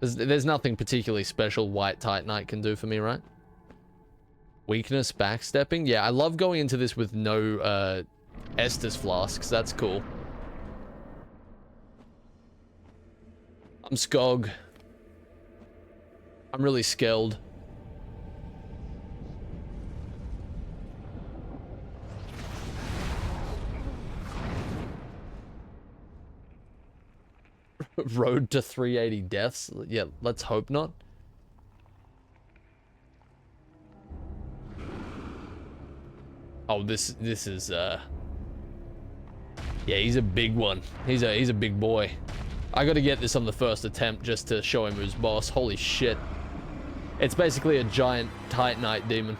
There's nothing particularly special White Titanite can do for me, right? Weakness, backstepping? Yeah, I love going into this with no Estus flasks, that's cool. I'm Skog. I'm really skilled. Road to 380 deaths? Yeah, let's hope not. Oh, this is yeah, he's a big one. He's a big boy. I gotta get this on the first attempt just to show him who's boss. Holy shit. It's basically a giant Titanite demon.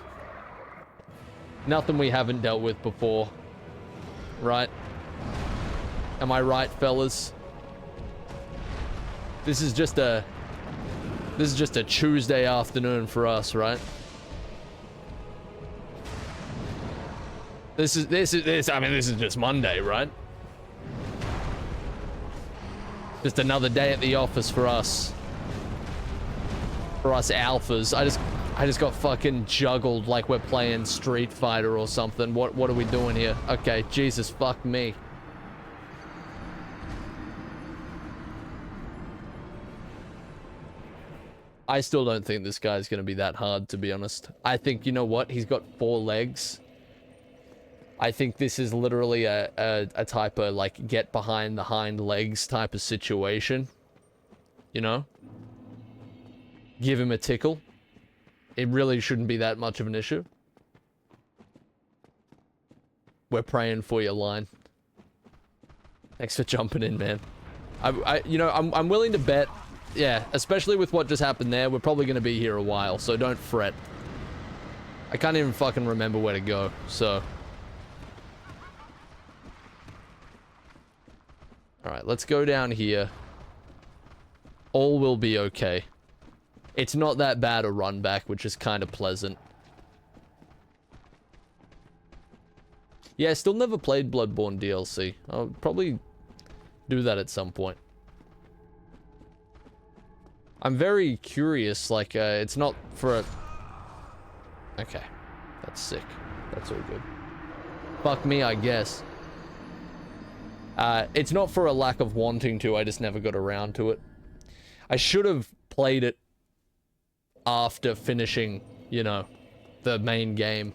Nothing we haven't dealt with before. Right? Am I right, fellas? This is just a Tuesday afternoon for us, right? This is just Monday, right? Just another day at the office for us. For us alphas. I just got fucking juggled like we're playing Street Fighter or something. What are we doing here? Okay, Jesus fuck me. I still don't think this guy's gonna be that hard, to be honest. I think, you know what? He's got 4 legs. I think this is literally a type of, like, get behind the hind legs type of situation. You know? Give him a tickle. It really shouldn't be that much of an issue. We're praying for your line. Thanks for jumping in, man. You know, I'm willing to bet, yeah, especially with what just happened there, we're probably gonna be here a while, so don't fret. I can't even fucking remember where to go, so... Alright, let's go down here. All will be okay. It's not that bad a run back, which is kind of pleasant. Yeah, I still never played Bloodborne DLC. I'll probably do that at some point. I'm very curious, like, it's not for a... Okay. That's sick. That's all good. Fuck me, I guess. It's not for a lack of wanting to, I just never got around to it. I should have played it after finishing, you know, the main game.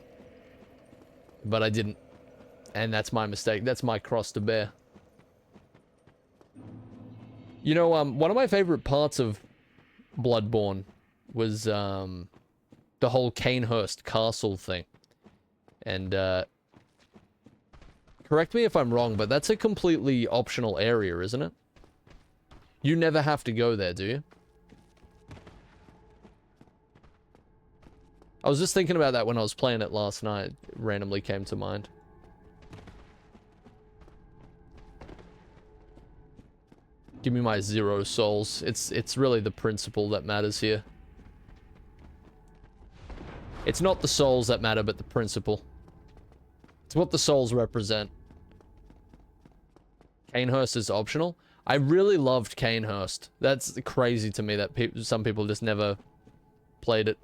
But I didn't. And that's my mistake. That's my cross to bear. You know, one of my favorite parts of Bloodborne was, the whole Canehurst Castle thing. And, correct me if I'm wrong, but that's a completely optional area, isn't it? You never have to go there, do you? I was just thinking about that when I was playing it last night. It randomly came to mind. Give me my 0 souls. It's really the principle that matters here. It's not the souls that matter, but the principle. It's what the souls represent. Canehurst is optional. I really loved Canehurst. That's crazy to me that some people just never played it.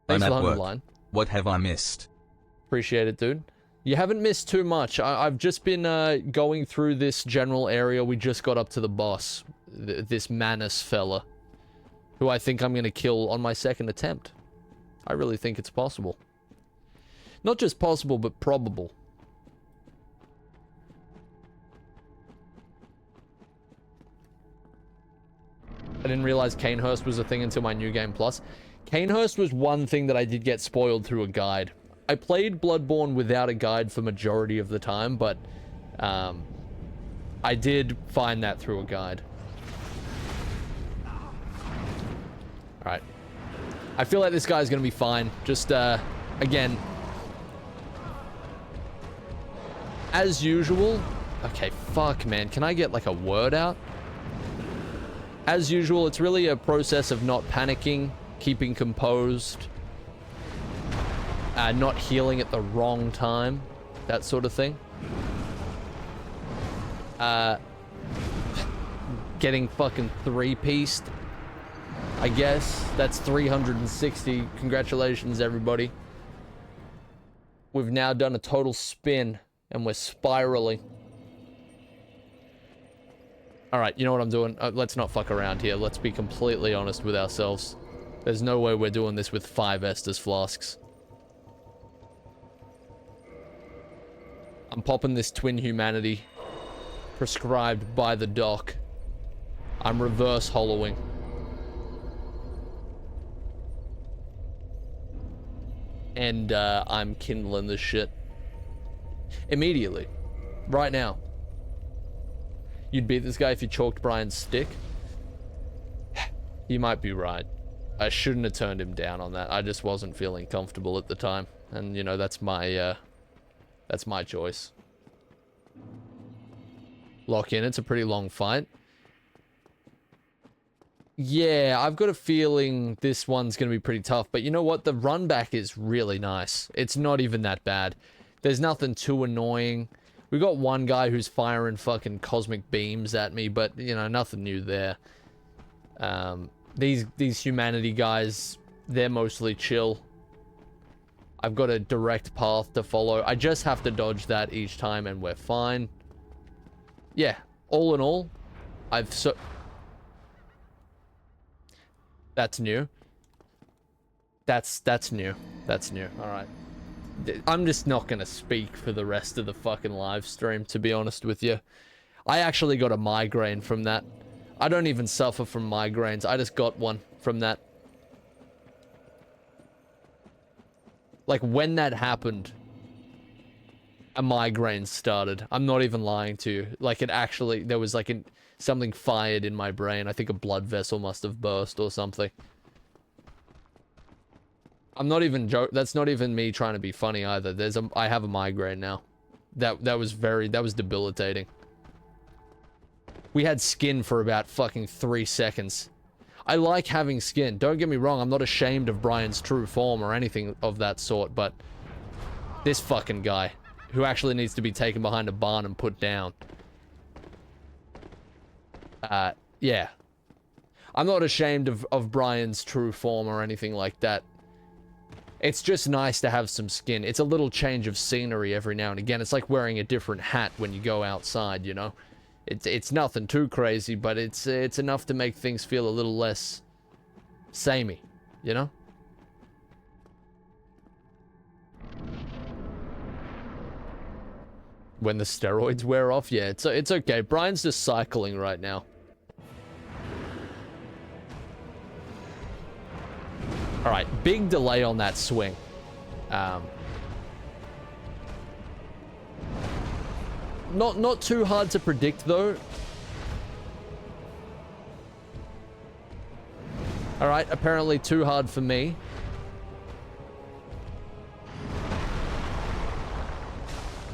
Thanks for the 100 line. What have I missed? Appreciate it, dude. You haven't missed too much. I've just been going through this general area. We just got up to the boss. This Manus fella. Who I think I'm going to kill on my 2nd attempt. I really think it's possible. Not just possible, but probable. I didn't realize Canehurst was a thing until my New Game Plus. Canehurst was one thing that I did get spoiled through a guide. I played Bloodborne without a guide for majority of the time, but I did find that through a guide. Alright. I feel like this guy's gonna be fine. Just, again, as usual. Okay, fuck, man. Can I get, like, a word out? As usual, it's really a process of not panicking, keeping composed, not healing at the wrong time, that sort of thing. Getting fucking three-pieced, I guess. That's 360. Congratulations, everybody. We've now done a total spin, and we're spiraling. Alright, you know what I'm doing? Let's not fuck around here. Let's be completely honest with ourselves. There's no way we're doing this with 5 Estus flasks. I'm popping this twin humanity. Prescribed by the doc. I'm reverse hollowing. And, I'm kindling this shit. Immediately. Right now. You'd beat this guy if you chalked Bryan's stick? You might be right. I shouldn't have turned him down on that. I just wasn't feeling comfortable at the time. And, you know, that's my choice. Lock in. It's a pretty long fight. Yeah, I've got a feeling this one's going to be pretty tough. But you know what? The run back is really nice. It's not even that bad. There's nothing too annoying. We got one guy who's firing fucking cosmic beams at me, but, you know, nothing new there. These humanity guys, they're mostly chill. I've got a direct path to follow. I just have to dodge that each time and we're fine. Yeah, all in all, That's new. That's new. That's new. Alright. I'm just not gonna speak for the rest of the fucking live stream, to be honest with you. I actually got a migraine from that. I don't even suffer from migraines. I just got one from that. Like, when that happened, a migraine started. I'm not even lying to you. Like, it actually, there was like something fired in my brain. I think a blood vessel must have burst or something. I'm not even that's not even me trying to be funny either. I have a migraine now. That was debilitating. We had skin for about fucking 3 seconds. I like having skin. Don't get me wrong, I'm not ashamed of Bryan's true form or anything of that sort, but this fucking guy, who actually needs to be taken behind a barn and put down. Yeah. I'm not ashamed of Bryan's true form or anything like that. It's just nice to have some skin. It's a little change of scenery every now and again. It's like wearing a different hat when you go outside, you know? It's nothing too crazy, but it's enough to make things feel a little less samey, you know? When the steroids wear off, yeah, it's okay. Bryan's just cycling right now. Alright, big delay on that swing. Not too hard to predict, though. Alright, apparently too hard for me.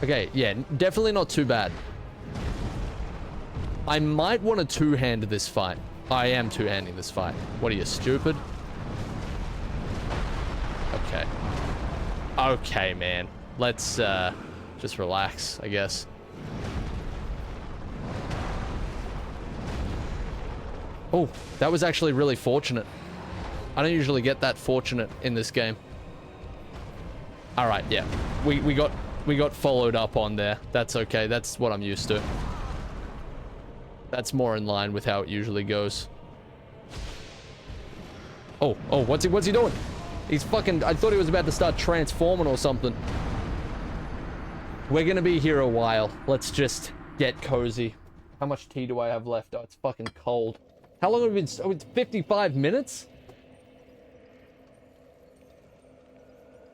Okay, yeah, definitely not too bad. I might want to two-hand this fight. I am two-handing this fight. What are you, stupid? Okay. Okay, man. Let's, just relax, I guess. Oh, that was actually really fortunate. I don't usually get that fortunate in this game. Alright, yeah. We got followed up on there. That's okay. That's what I'm used to. That's more in line with how it usually goes. Oh, what's he doing? He's fucking... I thought he was about to start transforming or something. We're gonna be here a while. Let's just get cozy. How much tea do I have left? Oh, it's fucking cold. How long have we been... Oh, it's 55 minutes?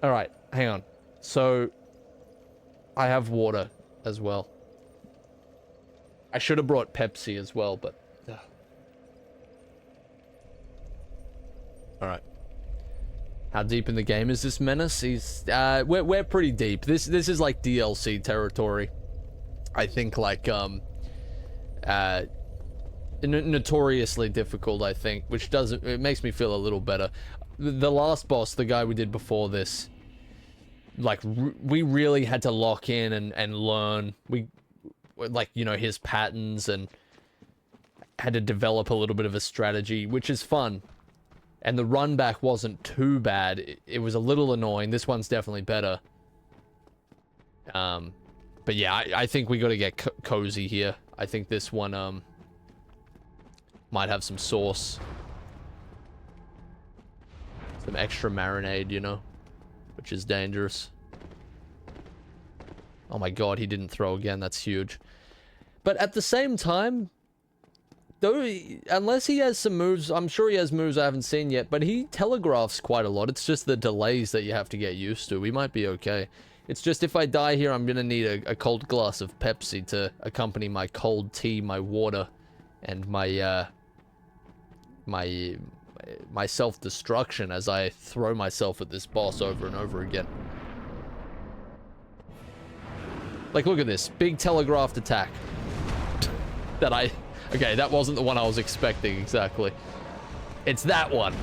Alright, hang on. So, I have water as well. I should have brought Pepsi as well, but... Alright. How deep in the game is this menace? We're pretty deep. This is like DLC territory. I think like, notoriously difficult, I think, which it makes me feel a little better. The last boss, the guy we did before this, like, we really had to lock in and learn, like, you know, his patterns, and had to develop a little bit of a strategy, which is fun. And the run back wasn't too bad. It was a little annoying. This one's definitely better. But yeah, I think we gotta get cozy here. I think this one, might have some sauce. Some extra marinade, you know? Which is dangerous. Oh my god, he didn't throw again. That's huge. But at the same time, though, unless he has some moves, I'm sure he has moves I haven't seen yet, but he telegraphs quite a lot. It's just the delays that you have to get used to. We might be okay. It's just if I die here, I'm gonna need a cold glass of Pepsi to accompany my cold tea, my water, and my self-destruction as I throw myself at this boss over and over again. Like, look at this. Big telegraphed attack. Okay, that wasn't the one I was expecting exactly. It's that one.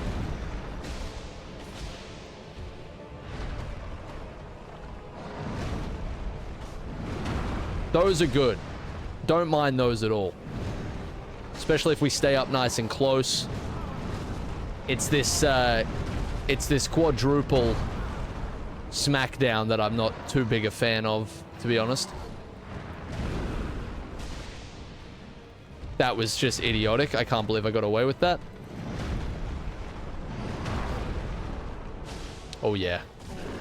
Those are good. Don't mind those at all. Especially if we stay up nice and close. It's this quadruple smackdown that I'm not too big a fan of, to be honest. That was just idiotic. I can't believe I got away with that. Oh, yeah.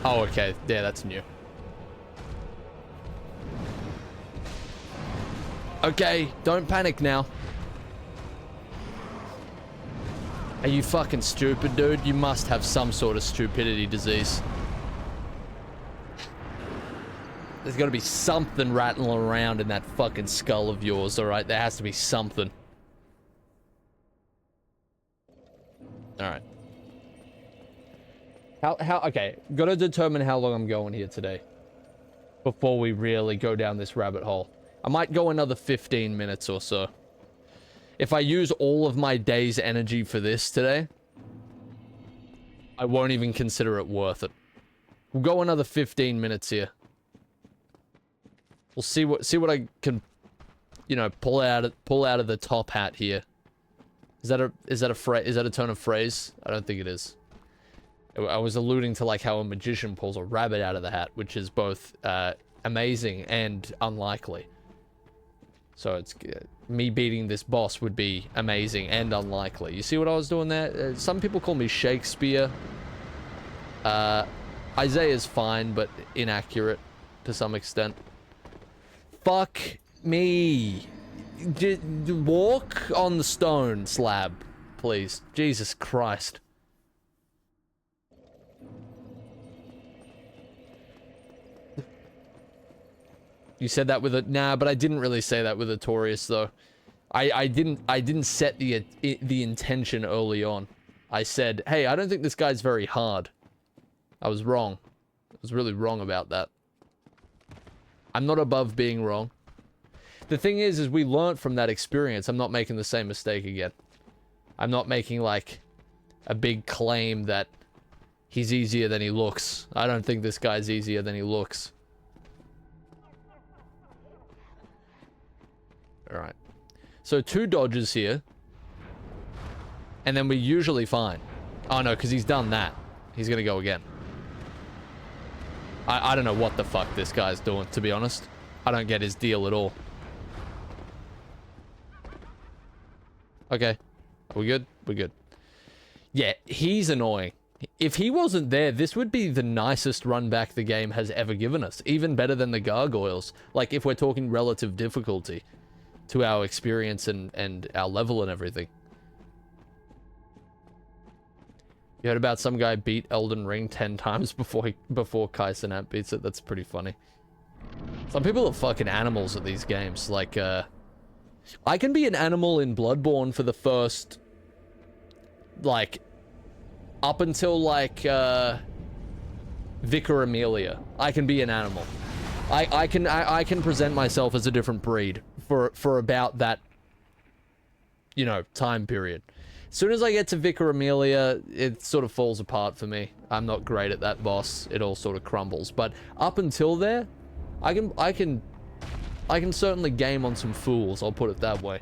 Oh, okay. Yeah, that's new. Okay, don't panic now. Are you fucking stupid, dude? You must have some sort of stupidity disease. There's got to be something rattling around in that fucking skull of yours, alright? There has to be something. Alright. Okay, gotta determine how long I'm going here today. Before we really go down this rabbit hole. I might go another 15 minutes or so. If I use all of my day's energy for this today, I won't even consider it worth it. We'll go another 15 minutes here. We'll see what I can, you know, pull out of the top hat here. Is that a turn of phrase? I don't think it is. I was alluding to like how a magician pulls a rabbit out of the hat, which is both amazing and unlikely. So it's me beating this boss would be amazing and unlikely. You see what I was doing there? Some people call me Shakespeare. Eyezayar's fine, but inaccurate to some extent. Fuck me. Walk on the stone slab, please. Jesus Christ. You said that with a... Nah, but I didn't really say that with a Torius, though. I didn't set the intention early on. I said, hey, I don't think this guy's very hard. I was wrong. I was really wrong about that. I'm not above being wrong. The thing is we learned from that experience. I'm not making the same mistake again. I'm not making, like, a big claim that he's easier than he looks. I don't think this guy's easier than he looks. Alright. So 2 dodges here. And then we're usually fine. Oh no, because he's done that. He's gonna go again. I don't know what the fuck this guy's doing, to be honest. I don't get his deal at all. Okay. Are we good? We're good. Yeah, he's annoying. If he wasn't there, this would be the nicest run back the game has ever given us. Even better than the gargoyles. Like, if we're talking relative difficulty to our experience and our level and everything. You heard about some guy beat Elden Ring 10 times before Kai Cenat beats it? That's pretty funny. Some people are fucking animals at these games. Like, I can be an animal in Bloodborne for the first, like, up until, like, Vicar Amelia. I can be an animal. I can present myself as a different breed for about that, you know, time period. As soon as I get to Vicar Amelia, it sort of falls apart for me. I'm not great at that boss. It all sort of crumbles. But up until there, I can certainly game on some fools, I'll put it that way.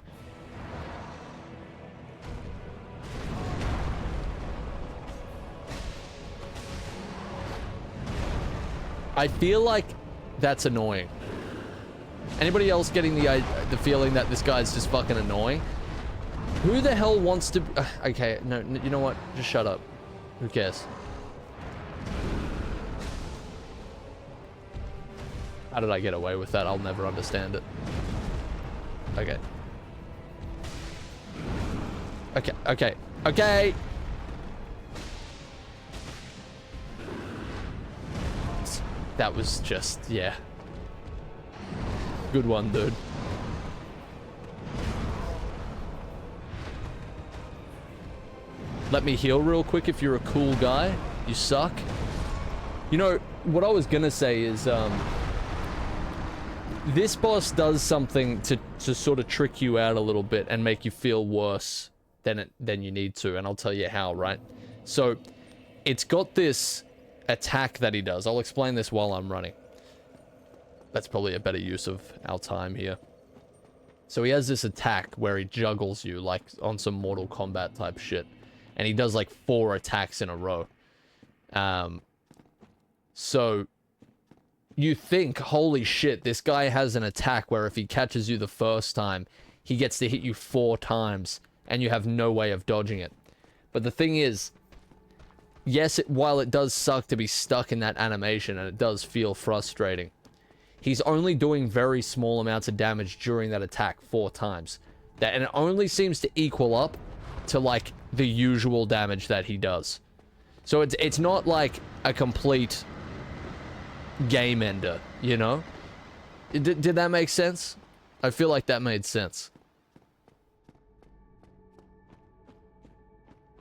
I feel like that's annoying. Anybody else getting the feeling that this guy's just fucking annoying? Who the hell wants to... okay, no, you know what? Just shut up. Who cares? How did I get away with that? I'll never understand it. Okay. Okay, okay, okay! That was just... yeah. Good one, dude. Let me heal real quick if you're a cool guy. You suck. You know, what I was gonna say is, this boss does something to sort of trick you out a little bit and make you feel worse than you need to, and I'll tell you how, right? So, it's got this attack that he does. I'll explain this while I'm running. That's probably a better use of our time here. So he has this attack where he juggles you, like on some Mortal Kombat type shit. And he does like 4 attacks in a row. So you think, holy shit, this guy has an attack where if he catches you the first time, he gets to hit you 4 times and you have no way of dodging it. But the thing is, yes, while it does suck to be stuck in that animation and it does feel frustrating, he's only doing very small amounts of damage during that attack 4 times. And it only seems to equal up to like the usual damage that he does. So it's not like a complete game ender, you know? Did that make sense? I feel like that made sense.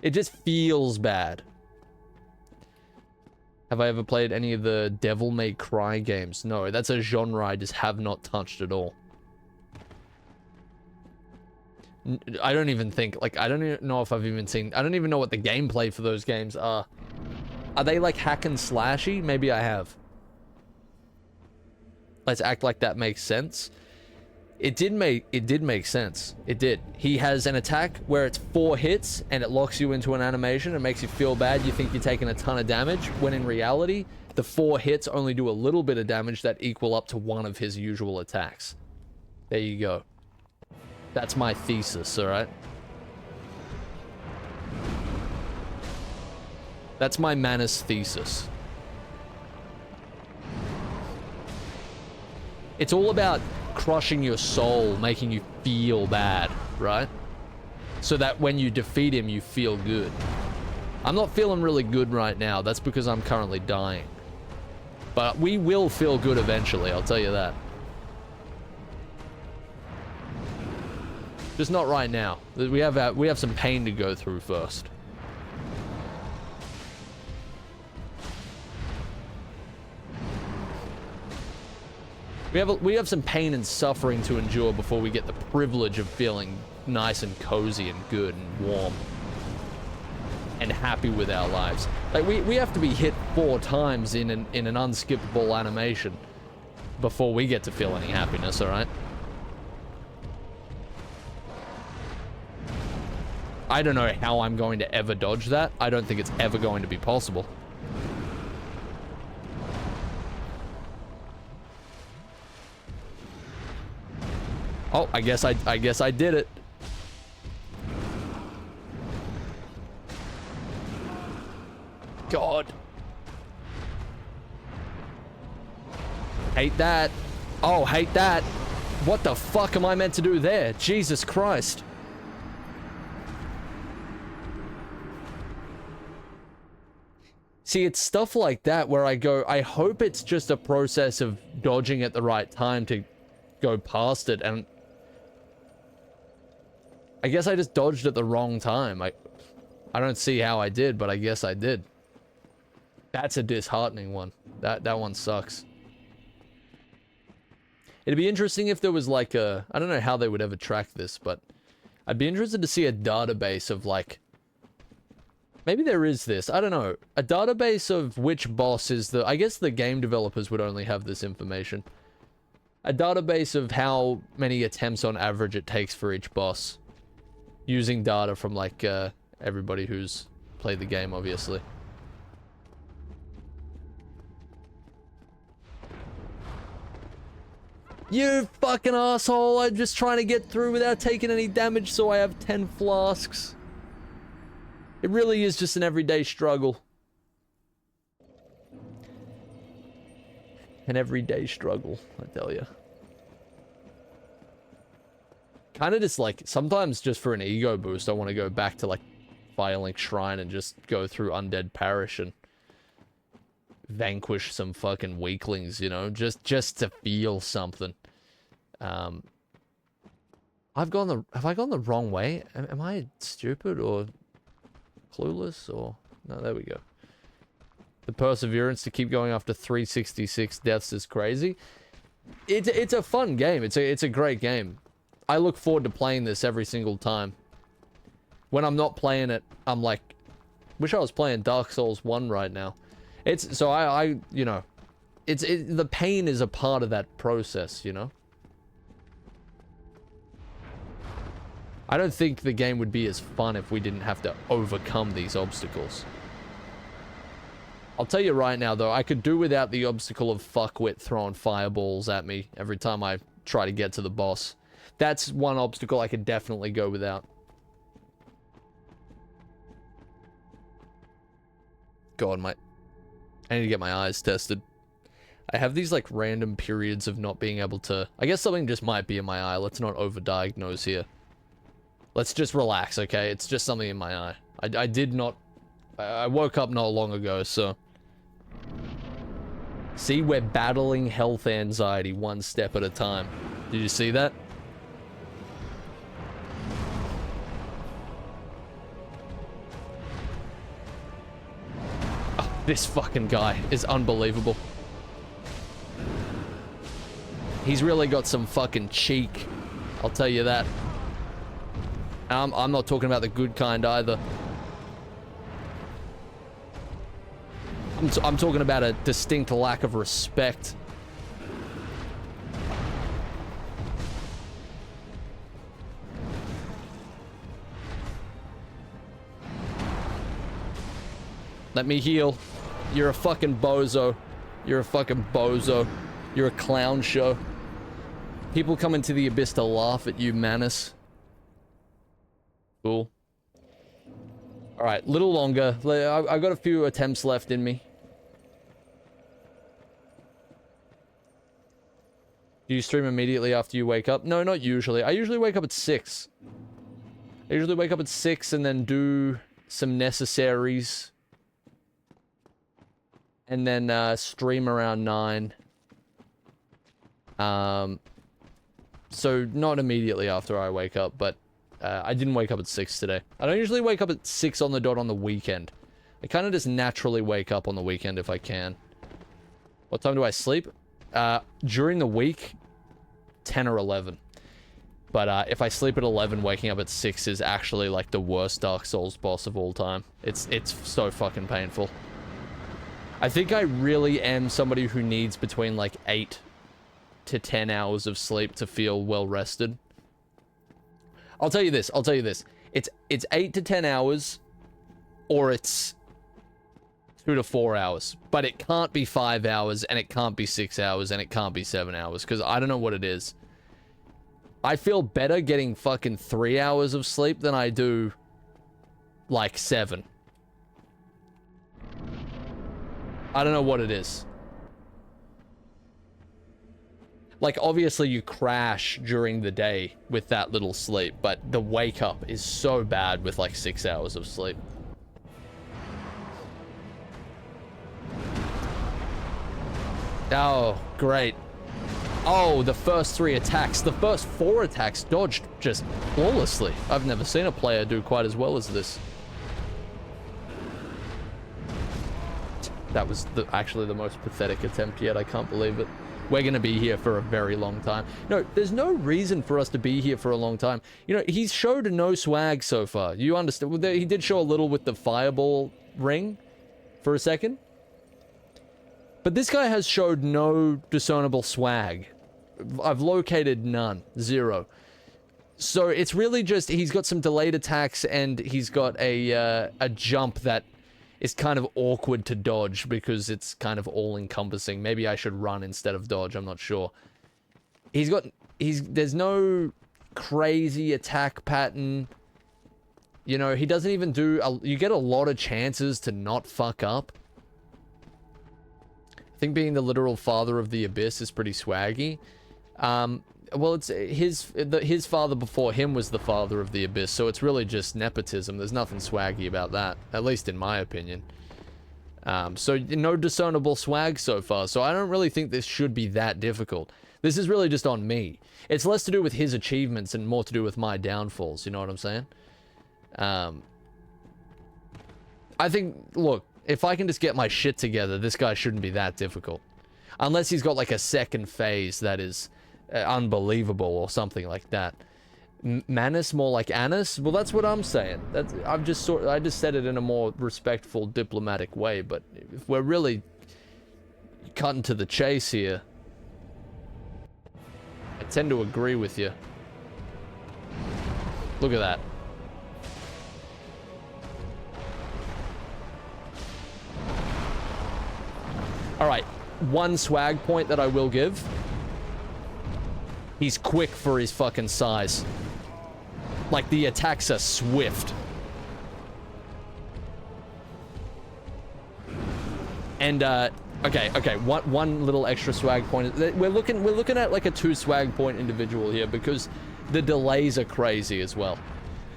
It just feels bad. Have I ever played any of the Devil May Cry games? No, that's a genre I just have not touched at all. I don't even think, like, I don't even know if I've even seen, I don't even know what the gameplay for those games are. Are they like hack and slashy? Maybe I have. Let's act like that makes sense. It did make sense. It did. He has an attack where it's 4 hits and it locks you into an animation and makes you feel bad. You think you're taking a ton of damage, when in reality, the 4 hits only do a little bit of damage that equal up to one of his usual attacks. There you go. That's my thesis, alright? That's my Manus thesis. It's all about crushing your soul, making you feel bad, right? So that when you defeat him, you feel good. I'm not feeling really good right now. That's because I'm currently dying. But we will feel good eventually, I'll tell you that. Just not right now. We have some pain to go through first. We have some pain and suffering to endure before we get the privilege of feeling nice and cozy and good and warm and happy with our lives. Like we have to be hit 4 times in an unskippable animation before we get to feel any happiness, all right? I don't know how I'm going to ever dodge that. I don't think it's ever going to be possible. Oh, I guess I did it. God. Hate that. Oh, hate that. What the fuck am I meant to do there? Jesus Christ. See, it's stuff like that where I go, I hope it's just a process of dodging at the right time to go past it, and I guess I just dodged at the wrong time. I don't see how I did, but I guess I did. That's a disheartening one. That one sucks. It'd be interesting if there was like a... I don't know how they would ever track this, but I'd be interested to see a database of like... Maybe there is this. I don't know. A database of which boss is the... I guess the game developers would only have this information. A database of how many attempts on average it takes for each boss. Using data from like everybody who's played the game, obviously. You fucking asshole! I'm just trying to get through without taking any damage, so I have 10 flasks. It really is just an everyday struggle. An everyday struggle, I tell you. Kind of just like, sometimes just for an ego boost, I want to go back to like Firelink Shrine and just go through Undead Parish and vanquish some fucking weaklings, you know, just to feel something. Have I gone the wrong way? Am I stupid or clueless or... No, there we go. The perseverance to keep going after 366 deaths is crazy. It's a fun game. It's a great game. I look forward to playing this every single time. When I'm not playing it, I'm like, wish I was playing Dark Souls 1 right now. It's, so I you know, the pain is a part of that process, you know? I don't think the game would be as fun if we didn't have to overcome these obstacles. I'll tell you right now, though, I could do without the obstacle of fuckwit throwing fireballs at me every time I try to get to the boss. That's one obstacle I could definitely go without. God, I need to get my eyes tested. I have these, like, random periods of not being able to... I guess something just might be in my eye. Let's not overdiagnose here. Let's just relax, okay? It's just something in my eye. I did not... I woke up not long ago, so... See, we're battling health anxiety one step at a time. Did you see that? Oh, this fucking guy is unbelievable. He's really got some fucking cheek. I'll tell you that. I'm not talking about the good kind either. I'm talking about a distinct lack of respect. Let me heal. You're a fucking bozo. You're a fucking bozo. You're a clown show. People come into the abyss to laugh at you, Manus. Cool. Alright, little longer. I've got a few attempts left in me. Do you stream immediately after you wake up? No, not usually. I usually wake up at 6. I usually wake up at 6 and then do some necessaries. And then stream around 9. So not immediately after I wake up, but I didn't wake up at 6 today. I don't usually wake up at 6 on the dot on the weekend. I kind of just naturally wake up on the weekend if I can. What time do I sleep? During the week, 10 or 11. But if I sleep at 11, waking up at 6 is actually like the worst Dark Souls boss of all time. It's so fucking painful. I think I really am somebody who needs between like 8 to 10 hours of sleep to feel well rested. I'll tell you this. It's 8 to 10 hours, or it's 2 to 4 hours. But it can't be 5 hours, and it can't be 6 hours, and it can't be 7 hours, because I don't know what it is. I feel better getting fucking 3 hours of sleep than I do, like, 7. I don't know what it is. Like, obviously you crash during the day with that little sleep, but the wake up is so bad with like 6 hours of sleep. Oh, great. Oh, the first 3 attacks. The first 4 attacks dodged just flawlessly. I've never seen a player do quite as well as this. That was actually the most pathetic attempt yet. I can't believe it. We're going to be here for a very long time. No, there's no reason for us to be here for a long time. You know, he's showed no swag so far. You understand? He did show a little with the fireball ring for a second. But this guy has showed no discernible swag. I've located none. 0. So it's really just, he's got some delayed attacks and he's got a jump that is kind of awkward to dodge because it's kind of all-encompassing. Maybe I should run instead of dodge, I'm not sure. There's no crazy attack pattern. You know, he doesn't even do, you get a lot of chances to not fuck up. I think being the literal father of the abyss is pretty swaggy. Well, it's his father before him was the father of the abyss, so it's really just nepotism. There's nothing swaggy about that, at least in my opinion. So no discernible swag so far, so I don't really think this should be that difficult. This is really just on me. It's less to do with his achievements and more to do with my downfalls, you know what I'm saying? I think, look, if I can just get my shit together, this guy shouldn't be that difficult. Unless he's got like a second phase that is unbelievable or something like that. Manus more like Anus? Well, that's what I'm saying. I just said it in a more respectful, diplomatic way, but if we're really cutting to the chase here, I tend to agree with you. Look at that. Alright, one swag point that I will give. He's quick for his fucking size. Like, the attacks are swift. And, okay, one little extra swag point. We're looking at like a 2 swag point individual here because the delays are crazy as well.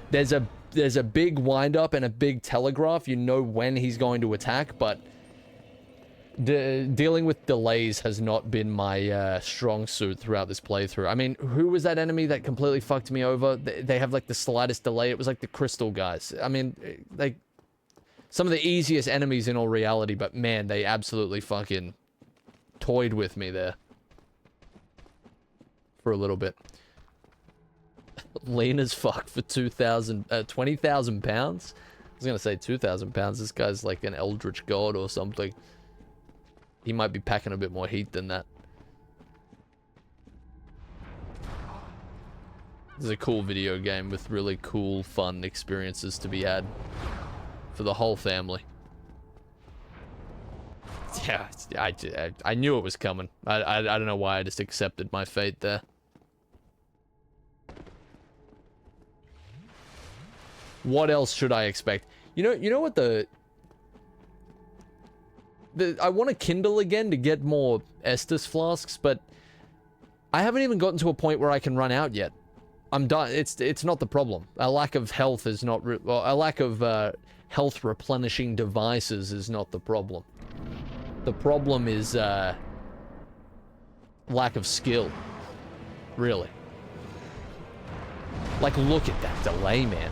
There's a big wind up and a big telegraph. You know when he's going to attack, but dealing with delays has not been my strong suit throughout this playthrough. I mean, who was that enemy that completely fucked me over? They have like the slightest delay. It was like the crystal guys. I mean, like some of the easiest enemies in all reality, but man, they absolutely fucking toyed with me there for a little bit. Lean as fuck for 20,000 pounds. I was gonna say 2,000 pounds. This guy's like an eldritch god or something. He might be packing a bit more heat than that. This is a cool video game with really cool, fun experiences to be had for the whole family. Yeah, I knew it was coming. I don't know why I just accepted my fate there. What else should I expect? You know what I want to kindle again to get more Estus flasks, but I haven't even gotten to a point where I can run out yet. I'm done. It's not the problem. A lack of health is not... Well, a lack of health replenishing devices is not the problem. The problem is lack of skill. Really. Like, look at that delay, man.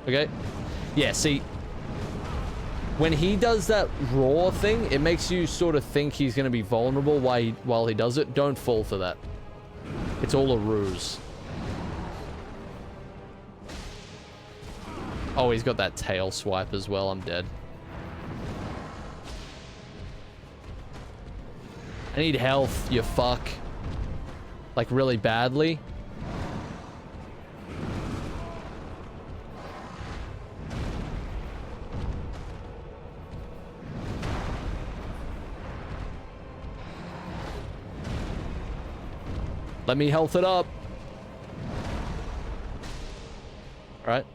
Okay? Yeah, see, when he does that roar thing, it makes you sort of think he's going to be vulnerable while he does it. Don't fall for that. It's all a ruse. Oh, he's got that tail swipe as well. I'm dead. I need health, you fuck. Like, really badly. Let me health it up. Alright.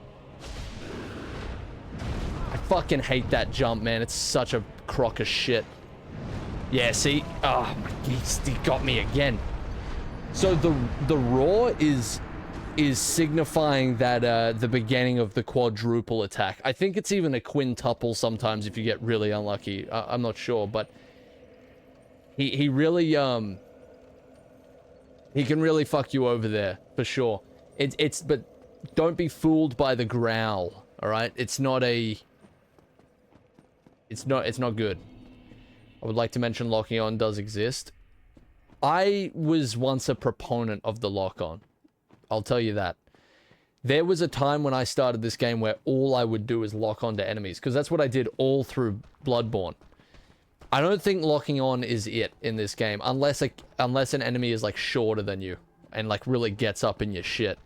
I fucking hate that jump, man. It's such a crock of shit. Yeah, see? Oh, he got me again. So the roar is is signifying that the beginning of the quadruple attack. I think it's even a quintuple sometimes if you get really unlucky. I'm not sure, but he really he can really fuck you over there for sure. But don't be fooled by the growl. All right, it's not good. I would like to mention locking on does exist. I was once a proponent of the lock on. I'll tell you that. There was a time when I started this game where all I would do is lock on to enemies, because that's what I did all through Bloodborne. I don't think locking on is it in this game, unless an enemy is like shorter than you and like really gets up in your shit.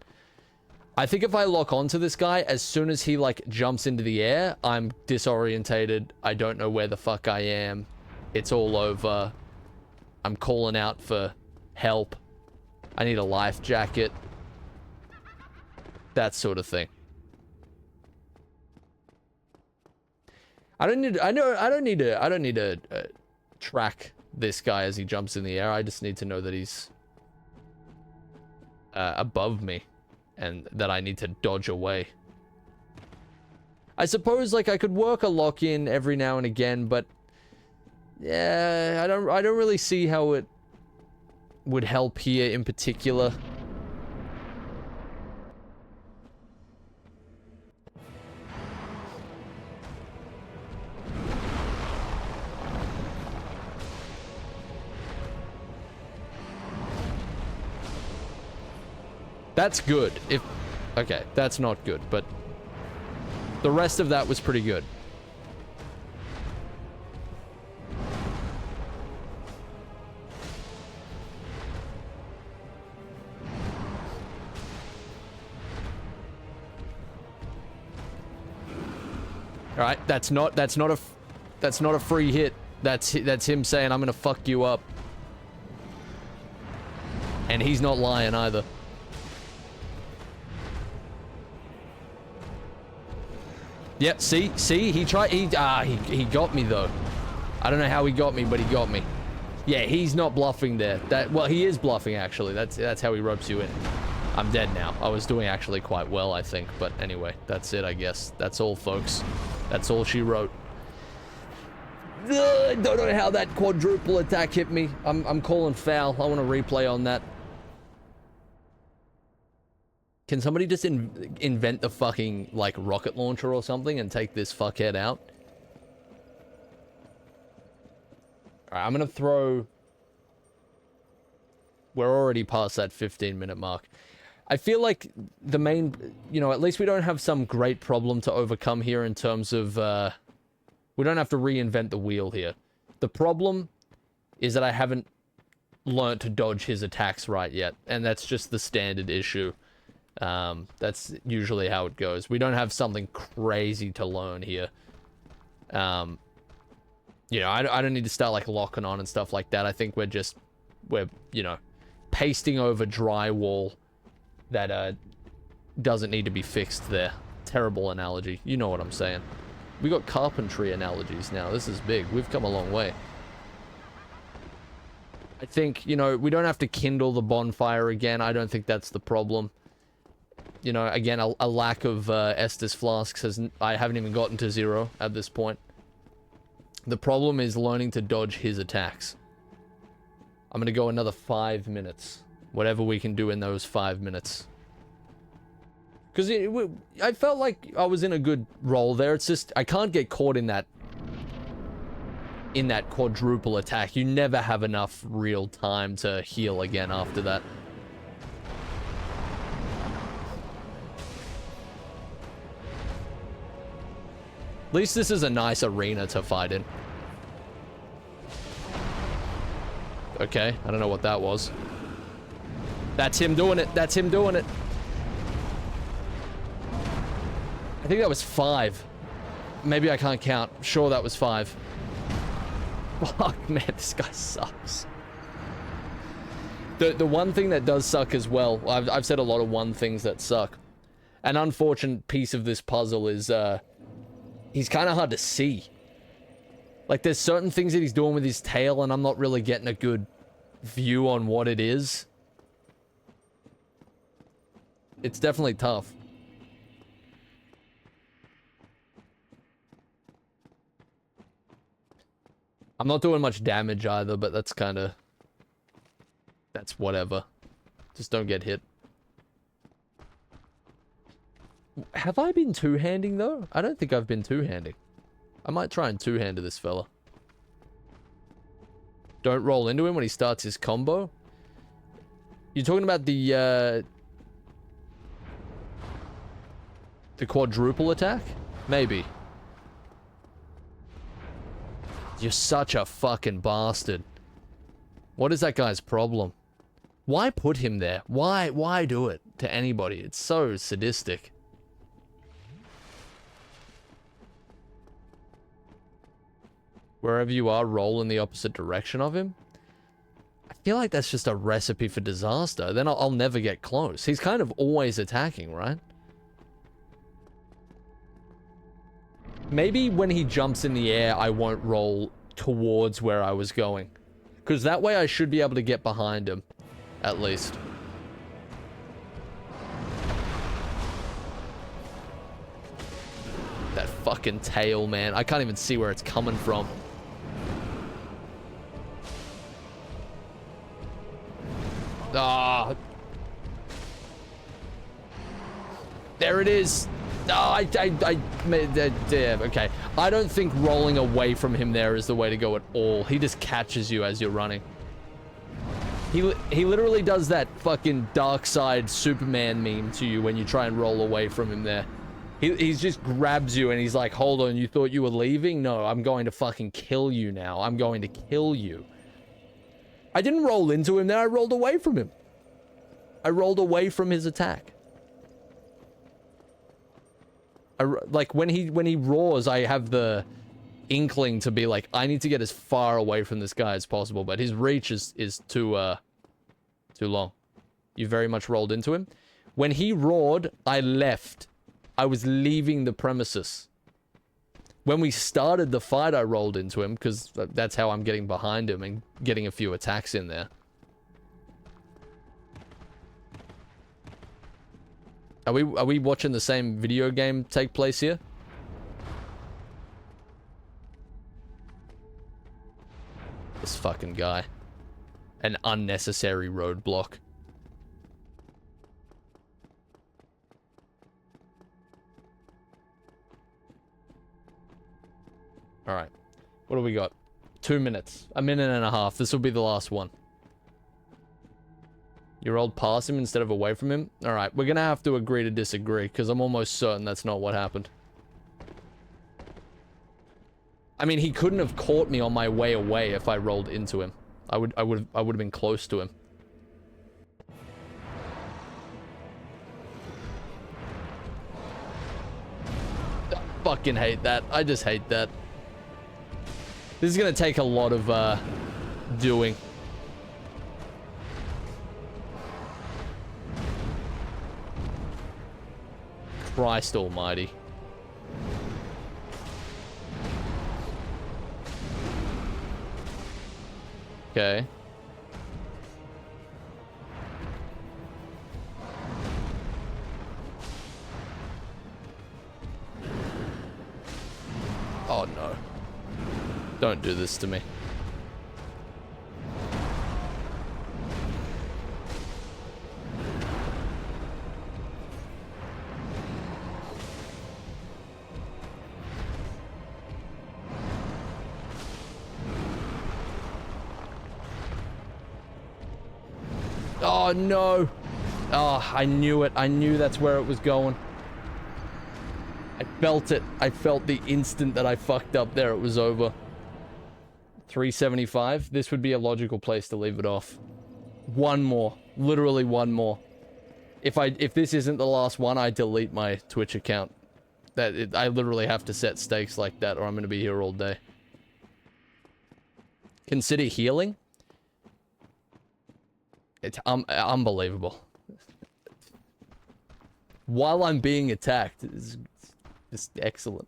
I think if I lock onto this guy, as soon as he like jumps into the air, I'm disorientated. I don't know where the fuck I am. It's all over. I'm calling out for help. I need a life jacket. That sort of thing. I don't need to track this guy as he jumps in the air. I just need to know that he's above me and that I need to dodge away. I suppose like I could work a lock in every now and again, but yeah, I don't really see how it would help here in particular. That's good. Okay, that's not good, but the rest of that was pretty good. All right, that's not a free hit. That's him saying I'm gonna fuck you up, and he's not lying either. Yep, see, he got me though. I don't know how he got me, but he got me. Yeah, he's not bluffing there. Well, he is bluffing actually. That's how he ropes you in. I'm dead now. I was doing actually quite well, I think, but anyway, that's it, I guess. That's all, folks. That's all she wrote. Don't know how that quadruple attack hit me. I'm calling foul. I want to replay on that. Can somebody just invent the fucking, like, rocket launcher or something and take this fuckhead out? Alright, I'm gonna throw... We're already past that 15-minute mark. I feel like the main... You know, at least we don't have some great problem to overcome here in terms of, we don't have to reinvent the wheel here. The problem is that I haven't learnt to dodge his attacks right yet, and that's just the standard issue. That's usually how it goes. We don't have something crazy to learn here. You know, I don't need to start like locking on and stuff like that. I think we're, you know, pasting over drywall that, doesn't need to be fixed there. Terrible analogy. You know what I'm saying. We got carpentry analogies now. This is big. We've come a long way. I think, you know, we don't have to kindle the bonfire again. I don't think that's the problem. You know, again, a lack of Estus flasks I haven't even gotten to 0 at this point. The problem is learning to dodge his attacks. I'm gonna go another 5 minutes. Whatever we can do in those 5 minutes. Because I felt like I was in a good role there. It's just, I can't get caught in that quadruple attack. You never have enough real time to heal again after that. At least this is a nice arena to fight in. Okay, I don't know what that was. That's him doing it. That's him doing it. I think that was 5. Maybe I can't count. Sure, that was 5. Fuck, man, this guy sucks. The one thing that does suck as well, I've said a lot of one things that suck. An unfortunate piece of this puzzle is, he's kind of hard to see. Like, there's certain things that he's doing with his tail, and I'm not really getting a good view on what it is. It's definitely tough. I'm not doing much damage either, but that's kind of... That's whatever. Just don't get hit. Have I been two-handing, though? I don't think I've been two-handing. I might try and two-hander this fella. Don't roll into him when he starts his combo. You're talking about the quadruple attack? Maybe. You're such a fucking bastard. What is that guy's problem? Why put him there? Why do it to anybody? It's so sadistic. Wherever you are, roll in the opposite direction of him. I feel like that's just a recipe for disaster. Then I'll never get close. He's kind of always attacking, right? Maybe when he jumps in the air, I won't roll towards where I was going. Because that way I should be able to get behind him. At least. That fucking tail, man. I can't even see where it's coming from. Ah. There it is. Oh, okay. I don't think rolling away from him there is the way to go at all. He just catches you as you're running. He literally does that fucking dark side Superman meme to you when you try and roll away from him there. He just grabs you and he's like, hold on, you thought you were leaving? No, I'm going to fucking kill you now. I'm going to kill you. I didn't roll into him there, I rolled away from him. I rolled away from his attack. Like, when he roars, I have the inkling to be like, I need to get as far away from this guy as possible, but his reach is too long. You very much rolled into him. When he roared, I left. I was leaving the premises. When we started the fight, I rolled into him, because that's how I'm getting behind him and getting a few attacks in there. Are we watching the same video game take place here? This fucking guy. An unnecessary roadblock. Alright. What do we got? 2 minutes. A minute and a half. This will be the last one. You rolled past him instead of away from him? Alright, we're gonna have to agree to disagree, because I'm almost certain that's not what happened. I mean, he couldn't have caught me on my way away if I rolled into him. I would have been close to him. I fucking hate that. I just hate that. This is gonna take a lot of doing. Christ almighty. Okay. Oh no. Don't do this to me. Oh no. Oh, I knew it. I knew that's where it was going. I felt it. I felt the instant that I fucked up there, it was over. 375. This would be a logical place to leave it off. One more. Literally one more. If this isn't the last one, I delete my Twitch account. I literally have to set stakes like that or I'm going to be here all day. Consider healing? It's unbelievable. While I'm being attacked, it's just excellent.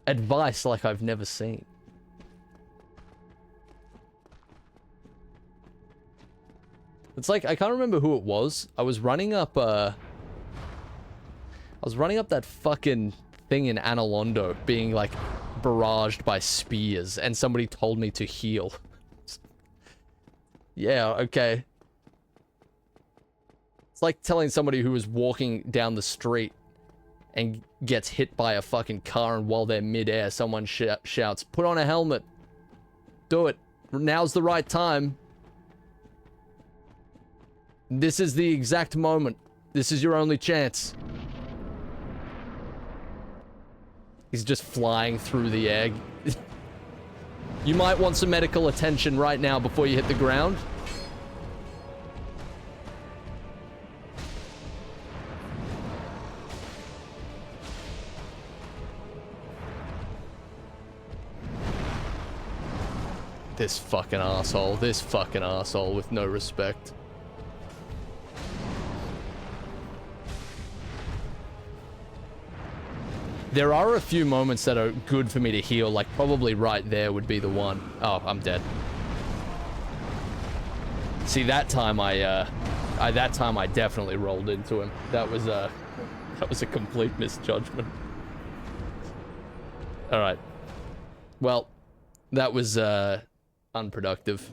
Advice like I've never seen. It's like, I can't remember who it was. I was running up that fucking thing in Analondo, being like barraged by spears, and somebody told me to heal. Yeah, okay. It's like telling somebody who is walking down the street and gets hit by a fucking car, and while they're midair, someone shouts, "Put on a helmet. Do it. Now's the right time. This is the exact moment. This is your only chance." He's just flying through the air. You might want some medical attention right now before you hit the ground. This fucking asshole with no respect. There are a few moments that are good for me to heal, like probably right there would be the one. Oh, I'm dead. See, that time I definitely rolled into him. That was a complete misjudgment. All right. Well, that was unproductive.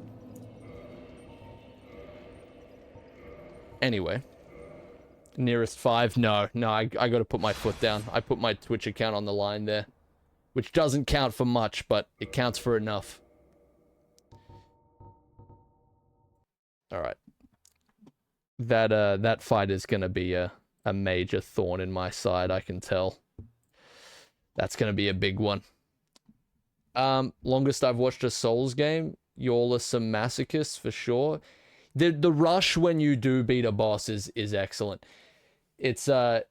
Anyway. Nearest 5? No, I gotta put my foot down. I put my Twitch account on the line there. Which doesn't count for much, but it counts for enough. Alright. That fight is gonna be a major thorn in my side, I can tell. That's gonna be a big one. Longest I've watched a Souls game. Y'all are some masochists for sure. The rush when you do beat a boss is excellent. It's the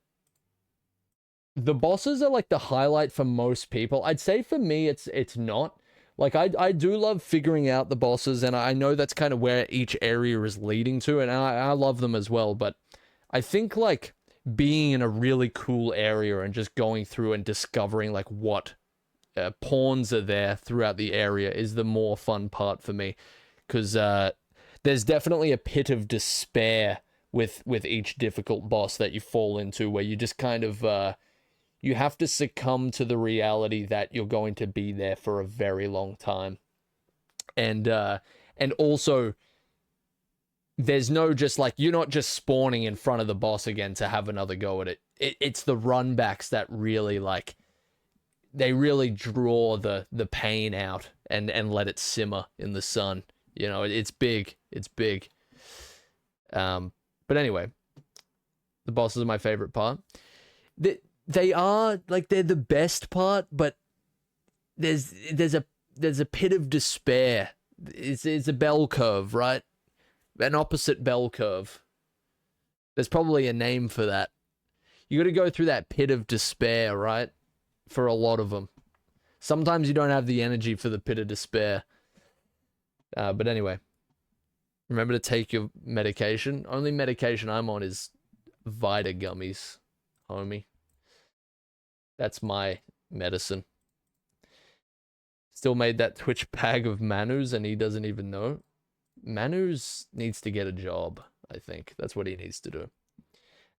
bosses are like the highlight for most people. I'd say for me it's not. Like I do love figuring out the bosses, and I know that's kind of where each area is leading to, and I love them as well, but I think like being in a really cool area and just going through and discovering like what pawns are there throughout the area is the more fun part for me, because there's definitely a pit of despair with each difficult boss that you fall into, where you just kind of you have to succumb to the reality that you're going to be there for a very long time, and also there's no just like, you're not just spawning in front of the boss again to have another go at it. It's the runbacks that really like, they really draw the pain out and let it simmer in the sun. You know, it's big. It's big. But anyway, the bosses are my favorite part. They are like, they're the best part, but there's a pit of despair. It's a bell curve, right? An opposite bell curve. There's probably a name for that. You got to go through that pit of despair, right? For a lot of them. Sometimes you don't have the energy for the pit of despair. But anyway, remember to take your medication. Only medication I'm on is Vita gummies, homie. That's my medicine. Still made that Twitch bag of Manus, and he doesn't even know. Manus needs to get a job, I think. That's what he needs to do.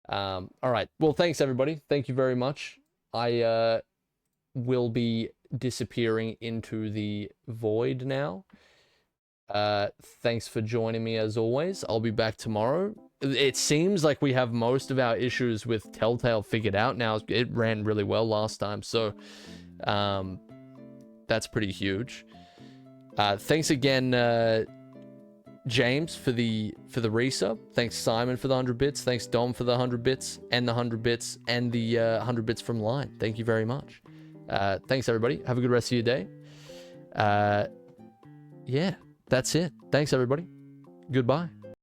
All right. Well, thanks, everybody. Thank you very much. I will be disappearing into the void now. Thanks for joining me as always. I'll be back tomorrow. It seems like we have most of our issues with Telltale figured out now. It ran really well last time, so that's pretty huge. Thanks again, James, for the resub. Thanks, Simon, for the 100 bits. Thanks, Dom, for the 100 bits and the 100 bits and the 100 bits from Line. Thank you very much. Thanks, everybody. Have a good rest of your day. Yeah, that's it. Thanks, everybody. Goodbye.